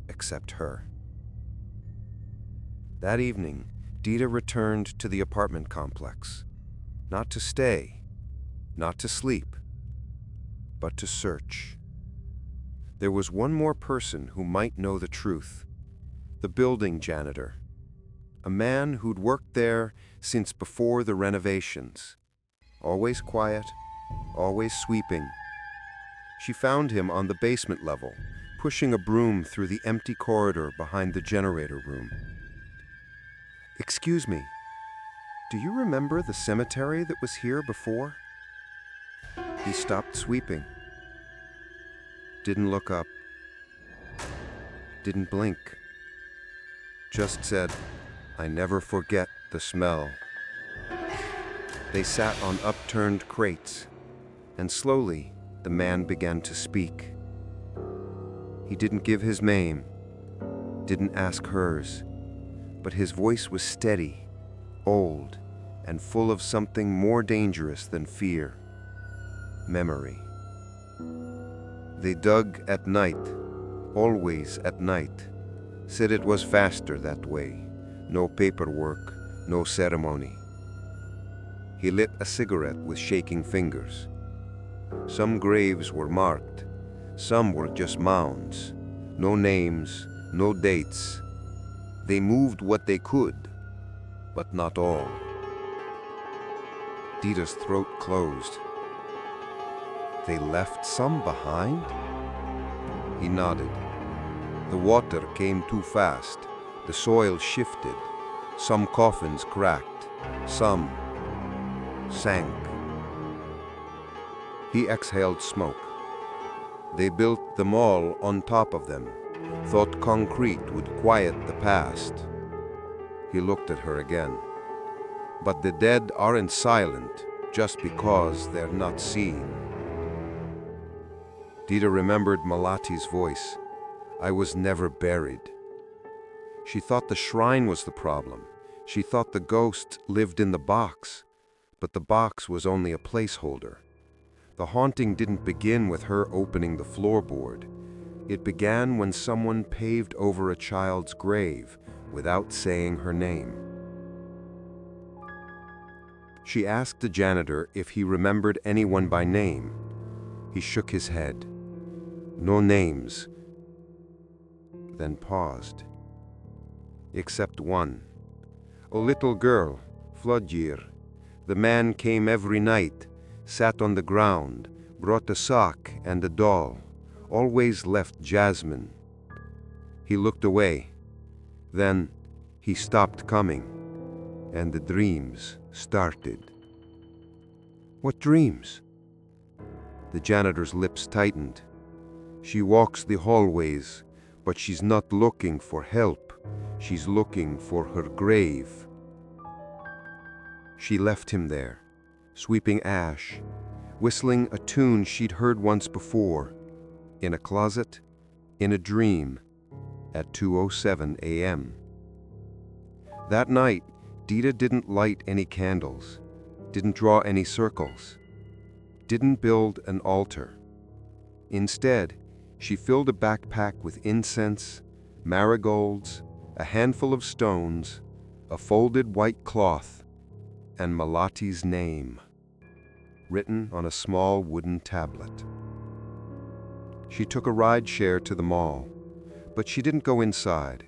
except her. That evening, Dita returned to the apartment complex, not to stay, not to sleep, but to search. There was one more person who might know the truth, the building janitor, a man who'd worked there since before the renovations, always quiet, always sweeping. She found him on the basement level, pushing a broom through the empty corridor behind the generator room. "Excuse me, do you remember the cemetery that was here before?" He stopped sweeping, didn't look up, didn't blink, just said, "I never forget the smell." They sat on upturned crates, and slowly the man began to speak. He didn't give his name, didn't ask hers, but his voice was steady, old, and full of something more dangerous than fear: memory. They dug at night, always at night, said it was faster that way, no paperwork, no ceremony. He lit a cigarette with shaking fingers. Some graves were marked, some were just mounds, no names, no dates. They moved what they could, but not all. Dita's throat closed. They left some behind? He nodded. The water came too fast. The soil shifted. Some coffins cracked. Some sank. He exhaled smoke. They built them all on top of them, thought concrete would quiet the past. He looked at her again. But the dead aren't silent just because they're not seen. Dita remembered Malati's voice. "I was never buried." She thought the shrine was the problem. She thought the ghost lived in the box, but the box was only a placeholder. The haunting didn't begin with her opening the floorboard. It began when someone paved over a child's grave without saying her name. She asked the janitor if he remembered anyone by name. He shook his head. No names. Then paused. Except one. A little girl, flood year. The man came every night, sat on the ground, brought a sock and a doll, always left Jasmine. He looked away. Then he stopped coming, and the dreams started. What dreams? The janitor's lips tightened. She walks the hallways, but she's not looking for help. She's looking for her grave. She left him there, sweeping ash, whistling a tune she'd heard once before, in a closet, in a dream, at 2:07 a.m. That night, Dita didn't light any candles, didn't draw any circles, didn't build an altar. Instead, she filled a backpack with incense, marigolds, a handful of stones, a folded white cloth, and Malati's name, written on a small wooden tablet. She took a ride share to the mall, but she didn't go inside.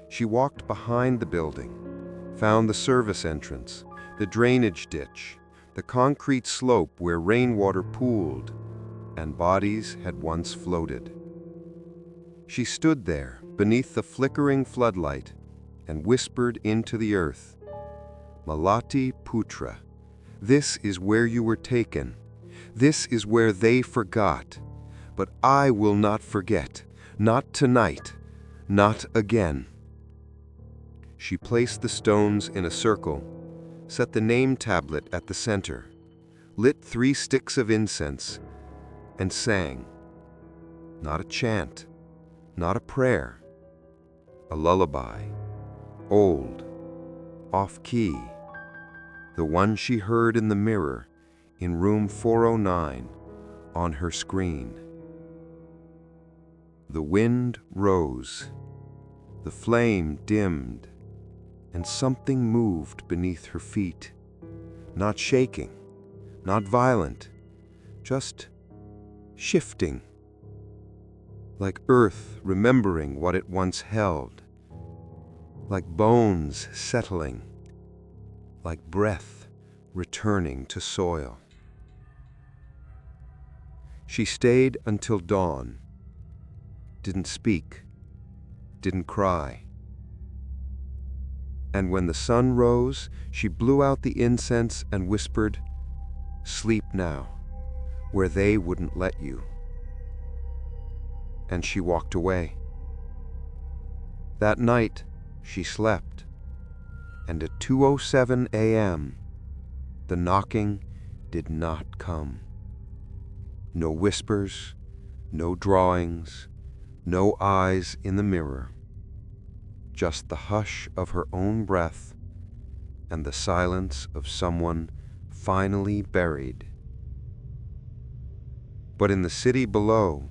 She walked behind the building, found the service entrance, the drainage ditch, the concrete slope where rainwater pooled and bodies had once floated. She stood there beneath the flickering floodlight and whispered into the earth, Malati Putra, this is where you were taken. This is where they forgot. But I will not forget. Not tonight. Not again. She placed the stones in a circle, set the name tablet at the center, lit 3 sticks of incense, and sang. Not a chant, not a prayer, a lullaby, old, off-key, the one she heard in the mirror in room 409 on her screen. The wind rose, the flame dimmed, and something moved beneath her feet. Not shaking, not violent, just shifting. Like earth remembering what it once held. Like bones settling. Like breath returning to soil. She stayed until dawn. Didn't speak. Didn't cry. And when the sun rose, she blew out the incense and whispered, sleep now, where they wouldn't let you. And she walked away. That night, she slept. And at 2:07 a.m., the knocking did not come. No whispers, no drawings, no eyes in the mirror. Just the hush of her own breath and the silence of someone finally buried. But in the city below,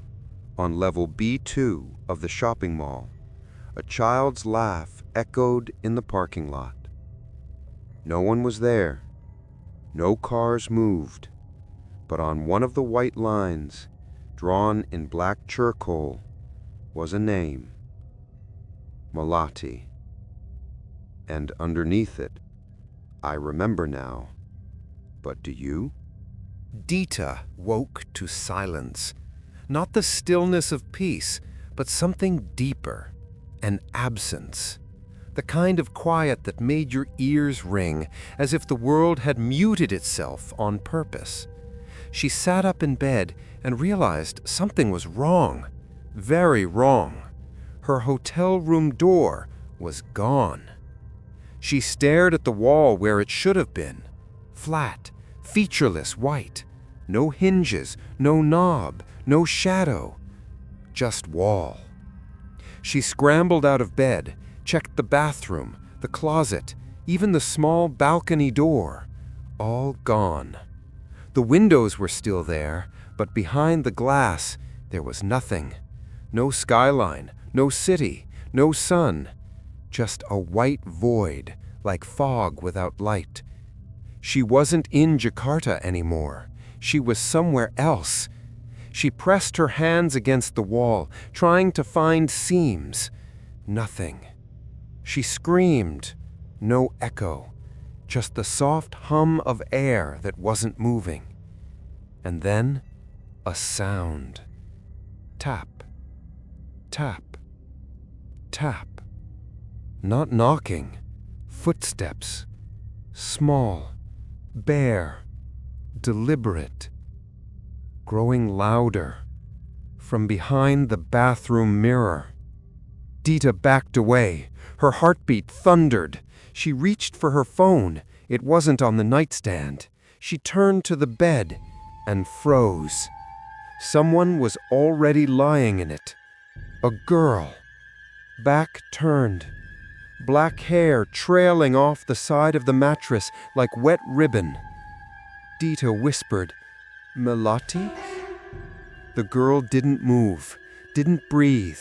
on level B2 of the shopping mall, a child's laugh echoed in the parking lot. No one was there. No cars moved. But on one of the white lines, drawn in black charcoal, was a name. Malati. And underneath it, I remember now. But do you? Dita woke to silence. Not the stillness of peace, but something deeper, an absence. The kind of quiet that made your ears ring, as if the world had muted itself on purpose. She sat up in bed and realized something was wrong, very wrong. Her hotel room door was gone. She stared at the wall where it should have been, flat, featureless white, no hinges, no knob, no shadow, just wall. She scrambled out of bed, checked the bathroom, the closet, even the small balcony door, all gone. The windows were still there, but behind the glass there was nothing. No skyline, no city, no sun. Just a white void, like fog without light. She wasn't in Jakarta anymore. She was somewhere else. She pressed her hands against the wall, trying to find seams. Nothing. She screamed. No echo. Just the soft hum of air that wasn't moving. And then, a sound. Tap. Tap. Tap. Not knocking. Footsteps. Small. Bare. Deliberate. Growing louder. From behind the bathroom mirror. Dita backed away. Her heartbeat thundered. She reached for her phone. It wasn't on the nightstand. She turned to the bed and froze. Someone was already lying in it. A girl. Back turned. Black hair trailing off the side of the mattress like wet ribbon. Dita whispered, "Melati?" The girl didn't move, didn't breathe.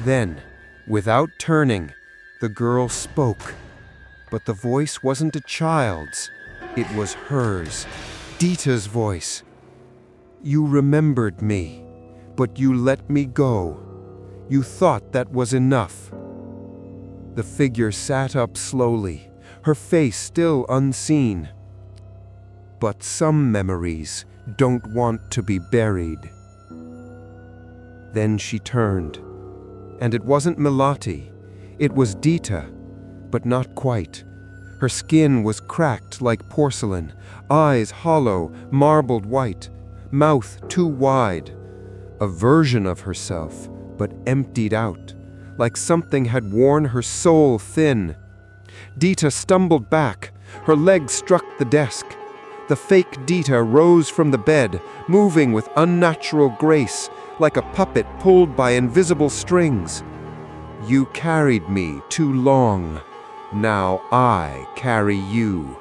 Then, without turning, the girl spoke. But the voice wasn't a child's. It was hers, Dita's voice. "You remembered me, but you let me go. You thought that was enough." The figure sat up slowly, her face still unseen. "But some memories don't want to be buried." Then she turned. And it wasn't Melati. It was Dita, but not quite. Her skin was cracked like porcelain, eyes hollow, marbled white, mouth too wide. A version of herself, but emptied out, like something had worn her soul thin. Dita stumbled back. Her legs struck the desk. The fake Dita rose from the bed, moving with unnatural grace, like a puppet pulled by invisible strings. "You carried me too long. Now I carry you."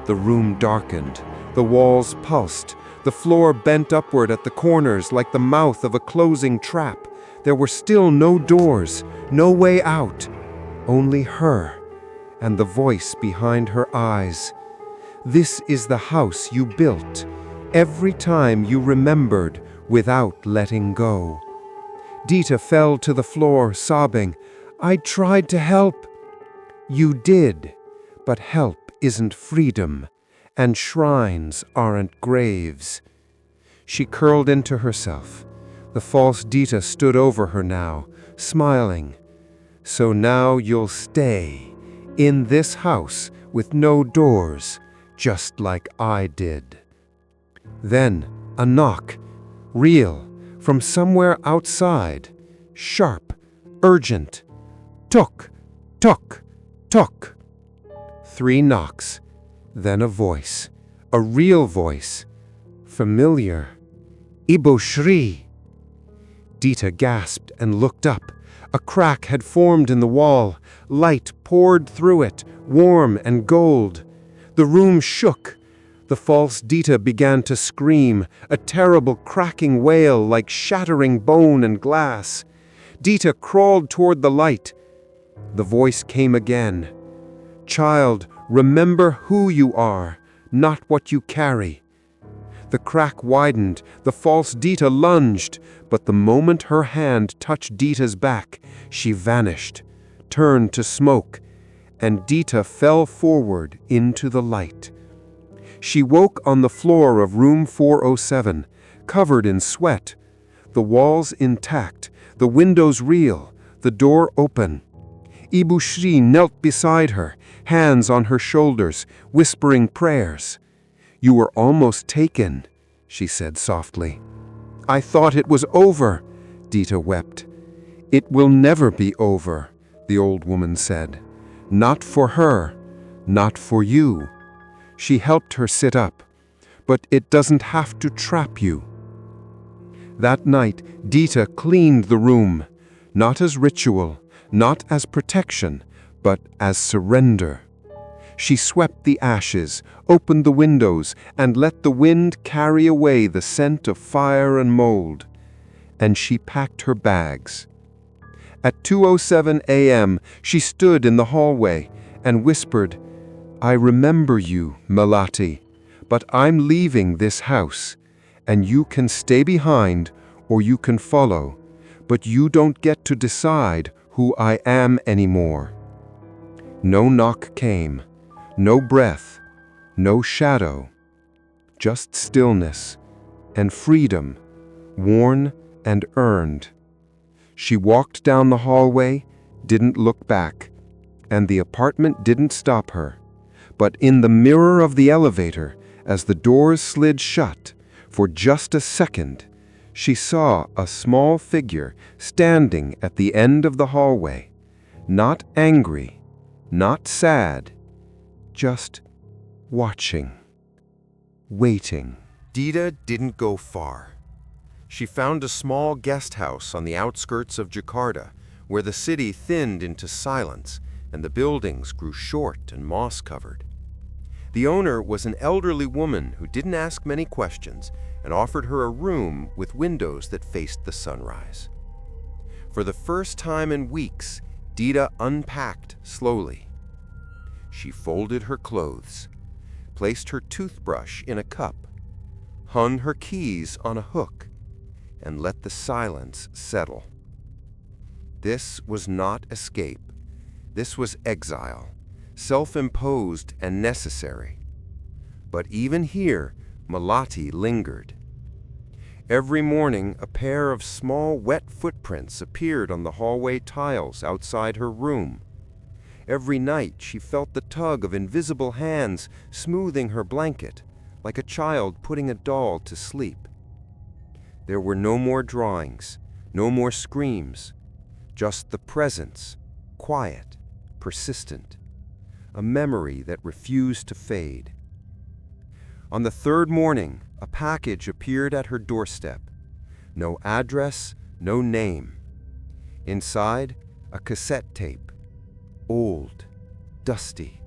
The room darkened. The walls pulsed. The floor bent upward at the corners like the mouth of a closing trap. There were still no doors, no way out. Only her, and the voice behind her eyes. "This is the house you built. Every time you remembered without letting go." Dita fell to the floor, sobbing, "I tried to help." "You did, but help isn't freedom, and shrines aren't graves." She curled into herself. The false Dita stood over her now, smiling. "So now you'll stay, in this house with no doors, just like I did." Then a knock, real, from somewhere outside, sharp, urgent. Tuk, tuk, tuk. 3 knocks, then a voice, a real voice, familiar. "Ibu Shri." Dita gasped and looked up. A crack had formed in the wall. Light poured through it, warm and gold. The room shook. The false Dita began to scream, a terrible cracking wail like shattering bone and glass. Dita crawled toward the light. The voice came again. "Child, remember who you are, not what you carry." The crack widened. The false Dita lunged, but the moment her hand touched Dita's back, she vanished, turned to smoke, and Dita fell forward into the light. She woke on the floor of room 407, covered in sweat, the walls intact, the windows real, the door open. Ibu Shri knelt beside her, hands on her shoulders, whispering prayers. "You were almost taken," she said softly. "I thought it was over," Dita wept. "It will never be over," the old woman said. "Not for her, not for you." She helped her sit up. "But it doesn't have to trap you." That night, Dita cleaned the room, not as ritual, not as protection, but as surrender. She swept the ashes, opened the windows, and let the wind carry away the scent of fire and mold. and she packed her bags. At 2:07 a.m., she stood in the hallway and whispered, "I remember you, Melati, but I'm leaving this house, and you can stay behind or you can follow, but you don't get to decide who I am anymore." No knock came, no breath, no shadow, just stillness and freedom, worn and earned. She walked down the hallway, didn't look back, and the apartment didn't stop her. But in the mirror of the elevator, as the doors slid shut, for just a second, she saw a small figure standing at the end of the hallway, not angry, not sad, just watching, waiting. Dita didn't go far. She found a small guest house on the outskirts of Jakarta, where the city thinned into silence and the buildings grew short and moss-covered. The owner was an elderly woman who didn't ask many questions and offered her a room with windows that faced the sunrise. For the first time in weeks, Dita unpacked slowly. She folded her clothes, placed her toothbrush in a cup, hung her keys on a hook, and let the silence settle. This was not escape. This was exile, self-imposed and necessary. But even here, Melati lingered. Every morning, a pair of small, wet footprints appeared on the hallway tiles outside her room. Every night, she felt the tug of invisible hands smoothing her blanket, like a child putting a doll to sleep. There were no more drawings, no more screams, just the presence, quiet, persistent, a memory that refused to fade. On the third morning, a package appeared at her doorstep. No address, no name. Inside, a cassette tape, old, dusty,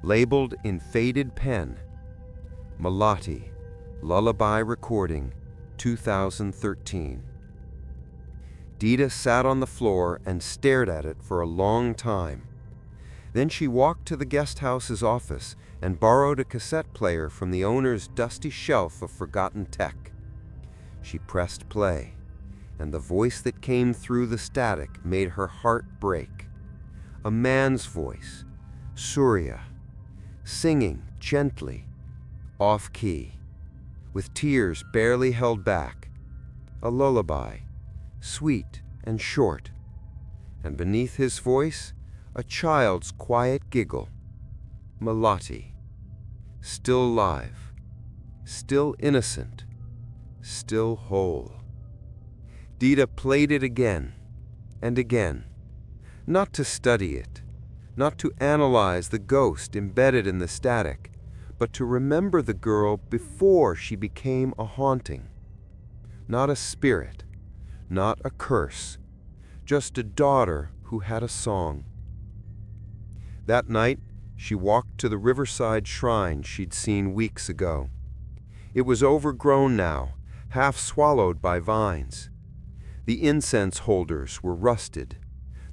labeled in faded pen, Melati, Lullaby Recording, 2013. Dita sat on the floor and stared at it for a long time. Then she walked to the guest house's office and borrowed a cassette player from the owner's dusty shelf of forgotten tech. She pressed play, and the voice that came through the static made her heart break. A man's voice, Surya, singing gently, off-key, with tears barely held back. A lullaby, sweet and short. And beneath his voice, a child's quiet giggle. Melati, still alive, still innocent, still whole. Dita played it again and again, not to study it, not to analyze the ghost embedded in the static, but to remember the girl before she became a haunting. Not a spirit, not a curse, just a daughter who had a song. That night, she walked to the riverside shrine she'd seen weeks ago. It was overgrown now, half swallowed by vines. The incense holders were rusted.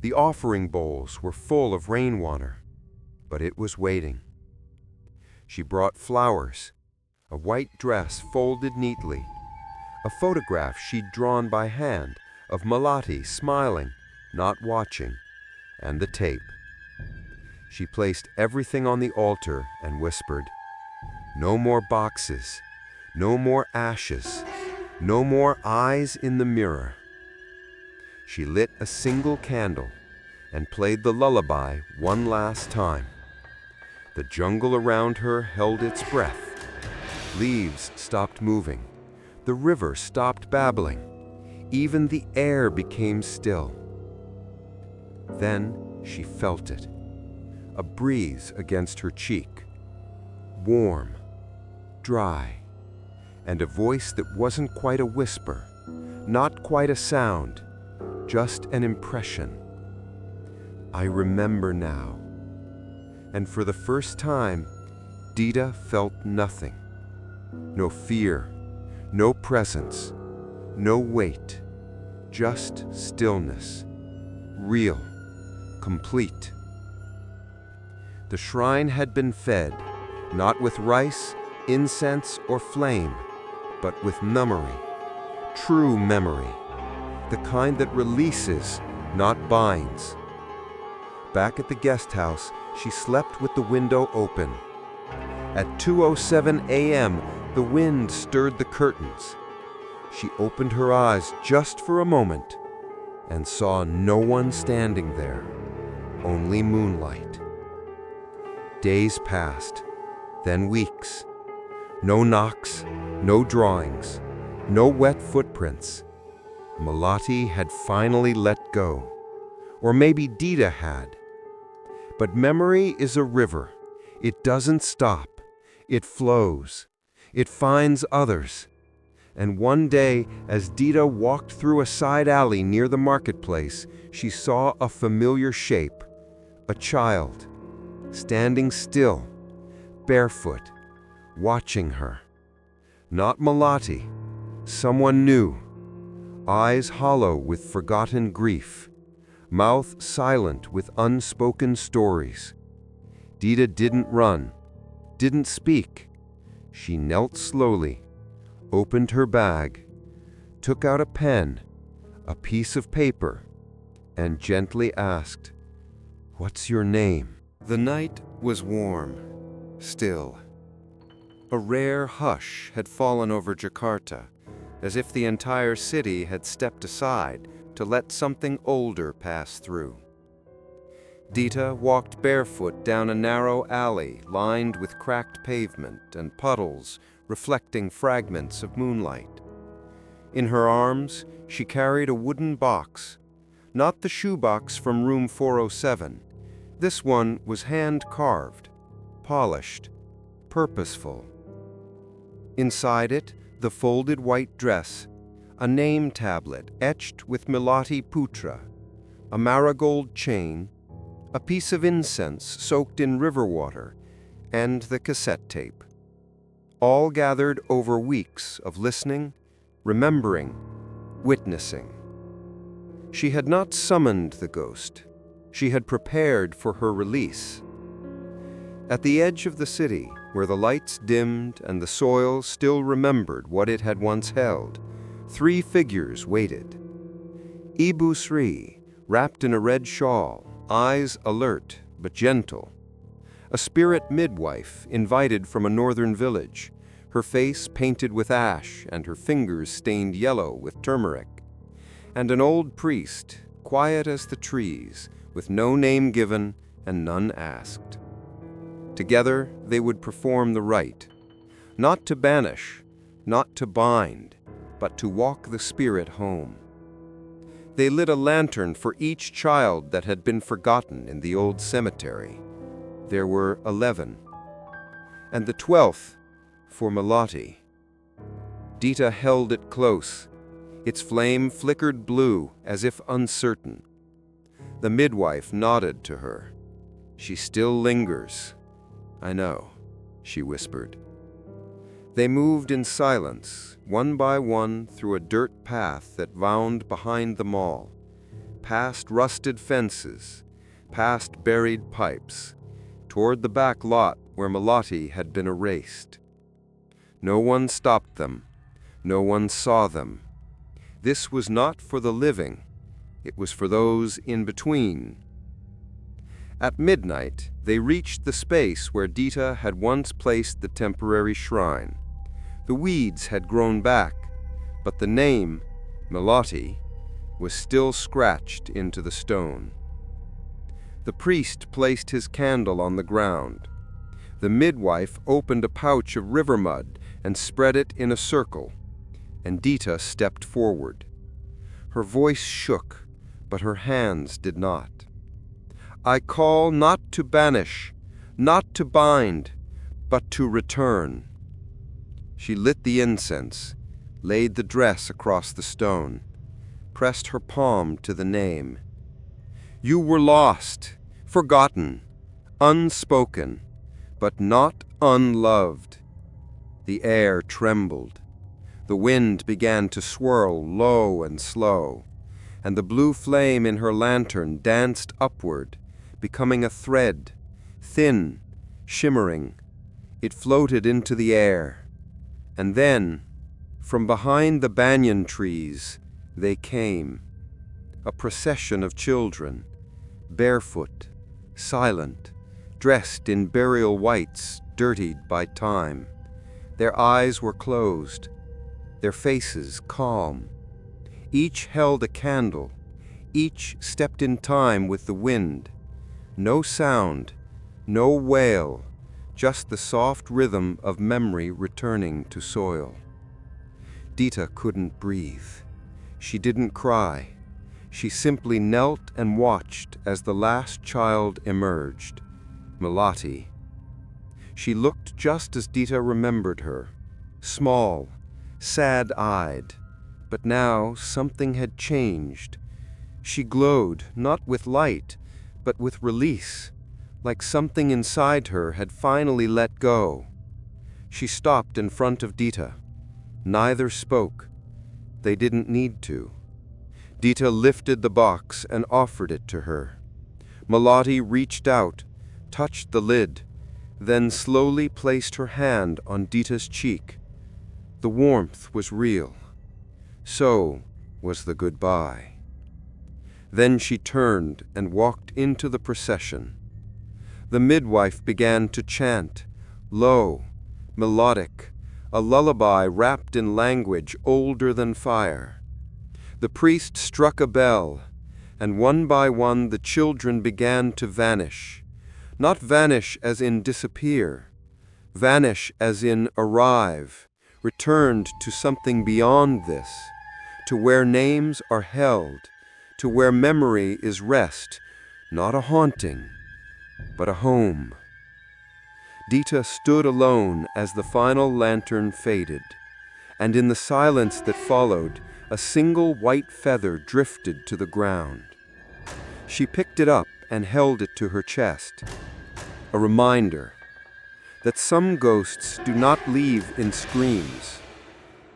The offering bowls were full of rainwater. But it was waiting. She brought flowers, a white dress folded neatly, a photograph she'd drawn by hand of Melati smiling, not watching, and the tape. She placed everything on the altar and whispered, "No more boxes, no more ashes, no more eyes in the mirror." She lit a single candle and played the lullaby one last time. The jungle around her held its breath. Leaves stopped moving. The river stopped babbling. Even the air became still. Then she felt it. A breeze against her cheek. Warm, dry, and a voice that wasn't quite a whisper, not quite a sound, just an impression. "I remember now." And for the first time, Dita felt nothing. No fear, no presence, no weight, just stillness. Real, complete. The shrine had been fed, not with rice, incense, or flame, but with memory. True memory. The kind that releases, not binds. Back at the guest house, she slept with the window open. At 2:07 a.m., the wind stirred the curtains. She opened her eyes just for a moment and saw no one standing there, only moonlight. Days passed, then weeks. No knocks, no drawings, no wet footprints. Malati had finally let go. Or maybe Dita had. But memory is a river. It doesn't stop. It flows. It finds others. And one day, as Dita walked through a side alley near the marketplace, she saw a familiar shape, a child, standing still, barefoot, watching her. Not Malati, someone new, eyes hollow with forgotten grief, mouth silent with unspoken stories. Dita didn't run, didn't speak. She knelt slowly, opened her bag, took out a pen, a piece of paper, and gently asked, "What's your name?" The night was warm, still. A rare hush had fallen over Jakarta, as if the entire city had stepped aside to let something older pass through. Dita walked barefoot down a narrow alley lined with cracked pavement and puddles reflecting fragments of moonlight. In her arms, she carried a wooden box, not the shoebox from room 407. This one was hand-carved, polished, purposeful. Inside it, the folded white dress, a name tablet etched with Malati Putra, a marigold chain, a piece of incense soaked in river water, and the cassette tape. All gathered over weeks of listening, remembering, witnessing. She had not summoned the ghost. She had prepared for her release. At the edge of the city, where the lights dimmed and the soil still remembered what it had once held, 3 figures waited. Ibu Sri, wrapped in a red shawl, eyes alert but gentle. A spirit midwife invited from a northern village, her face painted with ash and her fingers stained yellow with turmeric. And an old priest, quiet as the trees, with no name given and none asked. Together they would perform the rite, not to banish, not to bind, but to walk the spirit home. They lit a lantern for each child that had been forgotten in the old cemetery. There were 11. And the 12th for Malati. Dita held it close. Its flame flickered blue as if uncertain. The midwife nodded to her. "She still lingers." "I know," she whispered. They moved in silence, one by one, through a dirt path that wound behind the mall, past rusted fences, past buried pipes, toward the back lot where Malati had been erased. No one stopped them. No one saw them. This was not for the living. It was for those in between. At midnight, they reached the space where Dita had once placed the temporary shrine. The weeds had grown back, but the name, Malati, was still scratched into the stone. The priest placed his candle on the ground. The midwife opened a pouch of river mud and spread it in a circle, and Dita stepped forward. Her voice shook, but her hands did not. "I call not to banish, not to bind, but to return." She lit the incense, laid the dress across the stone, pressed her palm to the name. "You were lost, forgotten, unspoken, but not unloved." The air trembled. The wind began to swirl low and slow. and the blue flame in her lantern danced upward, becoming a thread, thin, shimmering. It floated into the air. And then, from behind the banyan trees, they came, a procession of children, barefoot, silent, dressed in burial whites dirtied by time. Their eyes were closed, their faces calm. Each held a candle, each stepped in time with the wind. No sound, no wail, just the soft rhythm of memory returning to soil. Dita couldn't breathe. She didn't cry. She simply knelt and watched as the last child emerged, Melati. She looked just as Dita remembered her, small, sad-eyed. But now something had changed. She glowed, not with light, but with release, like something inside her had finally let go. She stopped in front of Dita. Neither spoke. They didn't need to. Dita lifted the box and offered it to her. Melati reached out, touched the lid, then slowly placed her hand on Dita's cheek. The warmth was real. So was the goodbye. Then she turned and walked into the procession. The midwife began to chant, low, melodic, a lullaby wrapped in language older than fire. The priest struck a bell, and one by one the children began to vanish. Not vanish as in disappear, vanish as in arrive, returned to something beyond this, to where names are held, to where memory is rest, not a haunting, but a home. Dita stood alone as the final lantern faded, and in the silence that followed, a single white feather drifted to the ground. She picked it up and held it to her chest, a reminder that some ghosts do not leave in screams.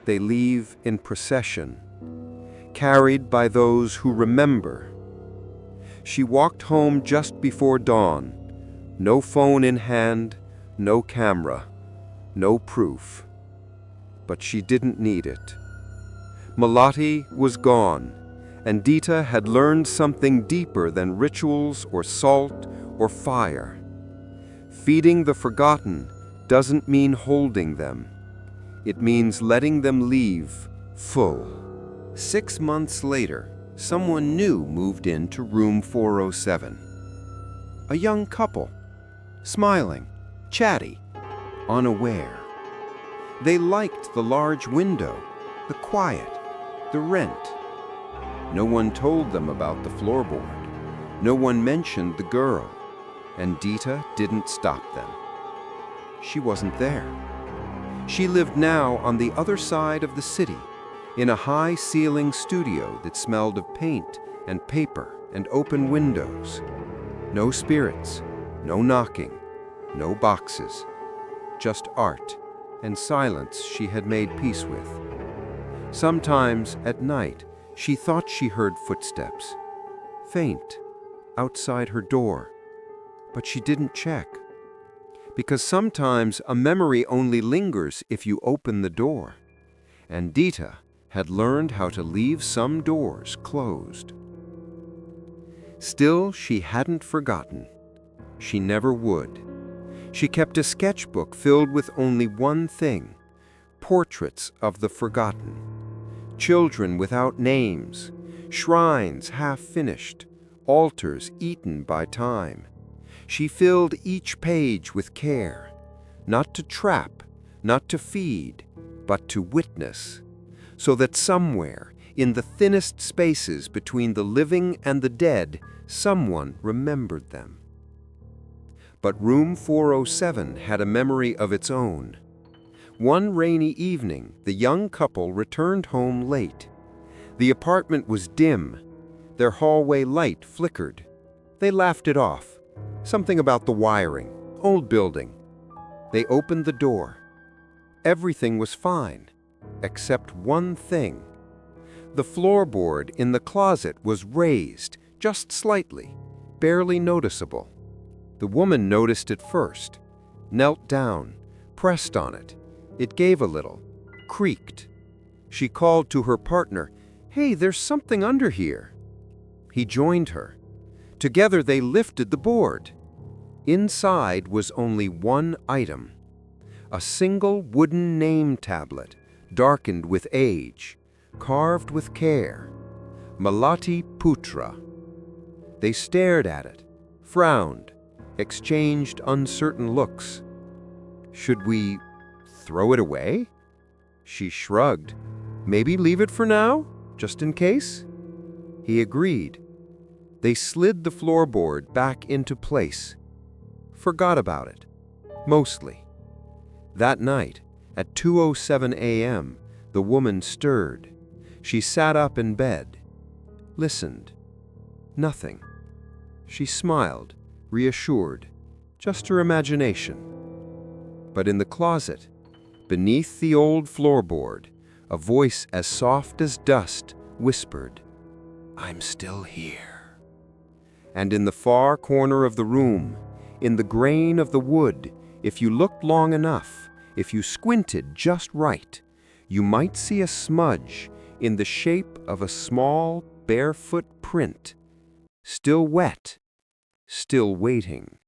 They leave in procession, carried by those who remember. She walked home just before dawn, no phone in hand, no camera, no proof. But she didn't need it. Melati was gone, and Dita had learned something deeper than rituals or salt or fire. Feeding the forgotten doesn't mean holding them. It means letting them leave full. 6 months later, someone new moved into room 407. A young couple, smiling, chatty, unaware. They liked the large window, the quiet, the rent. No one told them about the floorboard. No one mentioned the girl. And Dita didn't stop them. She wasn't there. She lived now on the other side of the city, in a high-ceiling studio that smelled of paint and paper and open windows. No spirits, no knocking, no boxes, just art and silence she had made peace with. Sometimes at night, she thought she heard footsteps, faint, outside her door. But she didn't check, because sometimes a memory only lingers if you open the door, and Dita had learned how to leave some doors closed. Still, she hadn't forgotten. She never would. She kept a sketchbook filled with only one thing: portraits of the forgotten, children without names, shrines half-finished, altars eaten by time. She filled each page with care, not to trap, not to feed, but to witness, so that somewhere, in the thinnest spaces between the living and the dead, someone remembered them. But room 407 had a memory of its own. One rainy evening, the young couple returned home late. The apartment was dim. Their hallway light flickered. They laughed it off. Something about the wiring, old building. They opened the door. Everything was fine, except one thing. The floorboard in the closet was raised, just slightly, barely noticeable. The woman noticed it first, knelt down, pressed on it. It gave a little, creaked. She called to her partner, "Hey, there's something under here." He joined her. Together they lifted the board. Inside was only one item, a single wooden name tablet, darkened with age, carved with care, Malati Putra. They stared at it, frowned, exchanged uncertain looks. "Should we throw it away?" She shrugged. "Maybe leave it for now, just in case?" He agreed. They slid the floorboard back into place. Forgot about it. Mostly. That night, at 2:07 a.m., the woman stirred. She sat up in bed. Listened. Nothing. She smiled, reassured. Just her imagination. But in the closet, beneath the old floorboard, a voice as soft as dust whispered, "I'm still here." And in the far corner of the room, in the grain of the wood, if you looked long enough, if you squinted just right, you might see a smudge in the shape of a small, barefoot print, still wet, still waiting.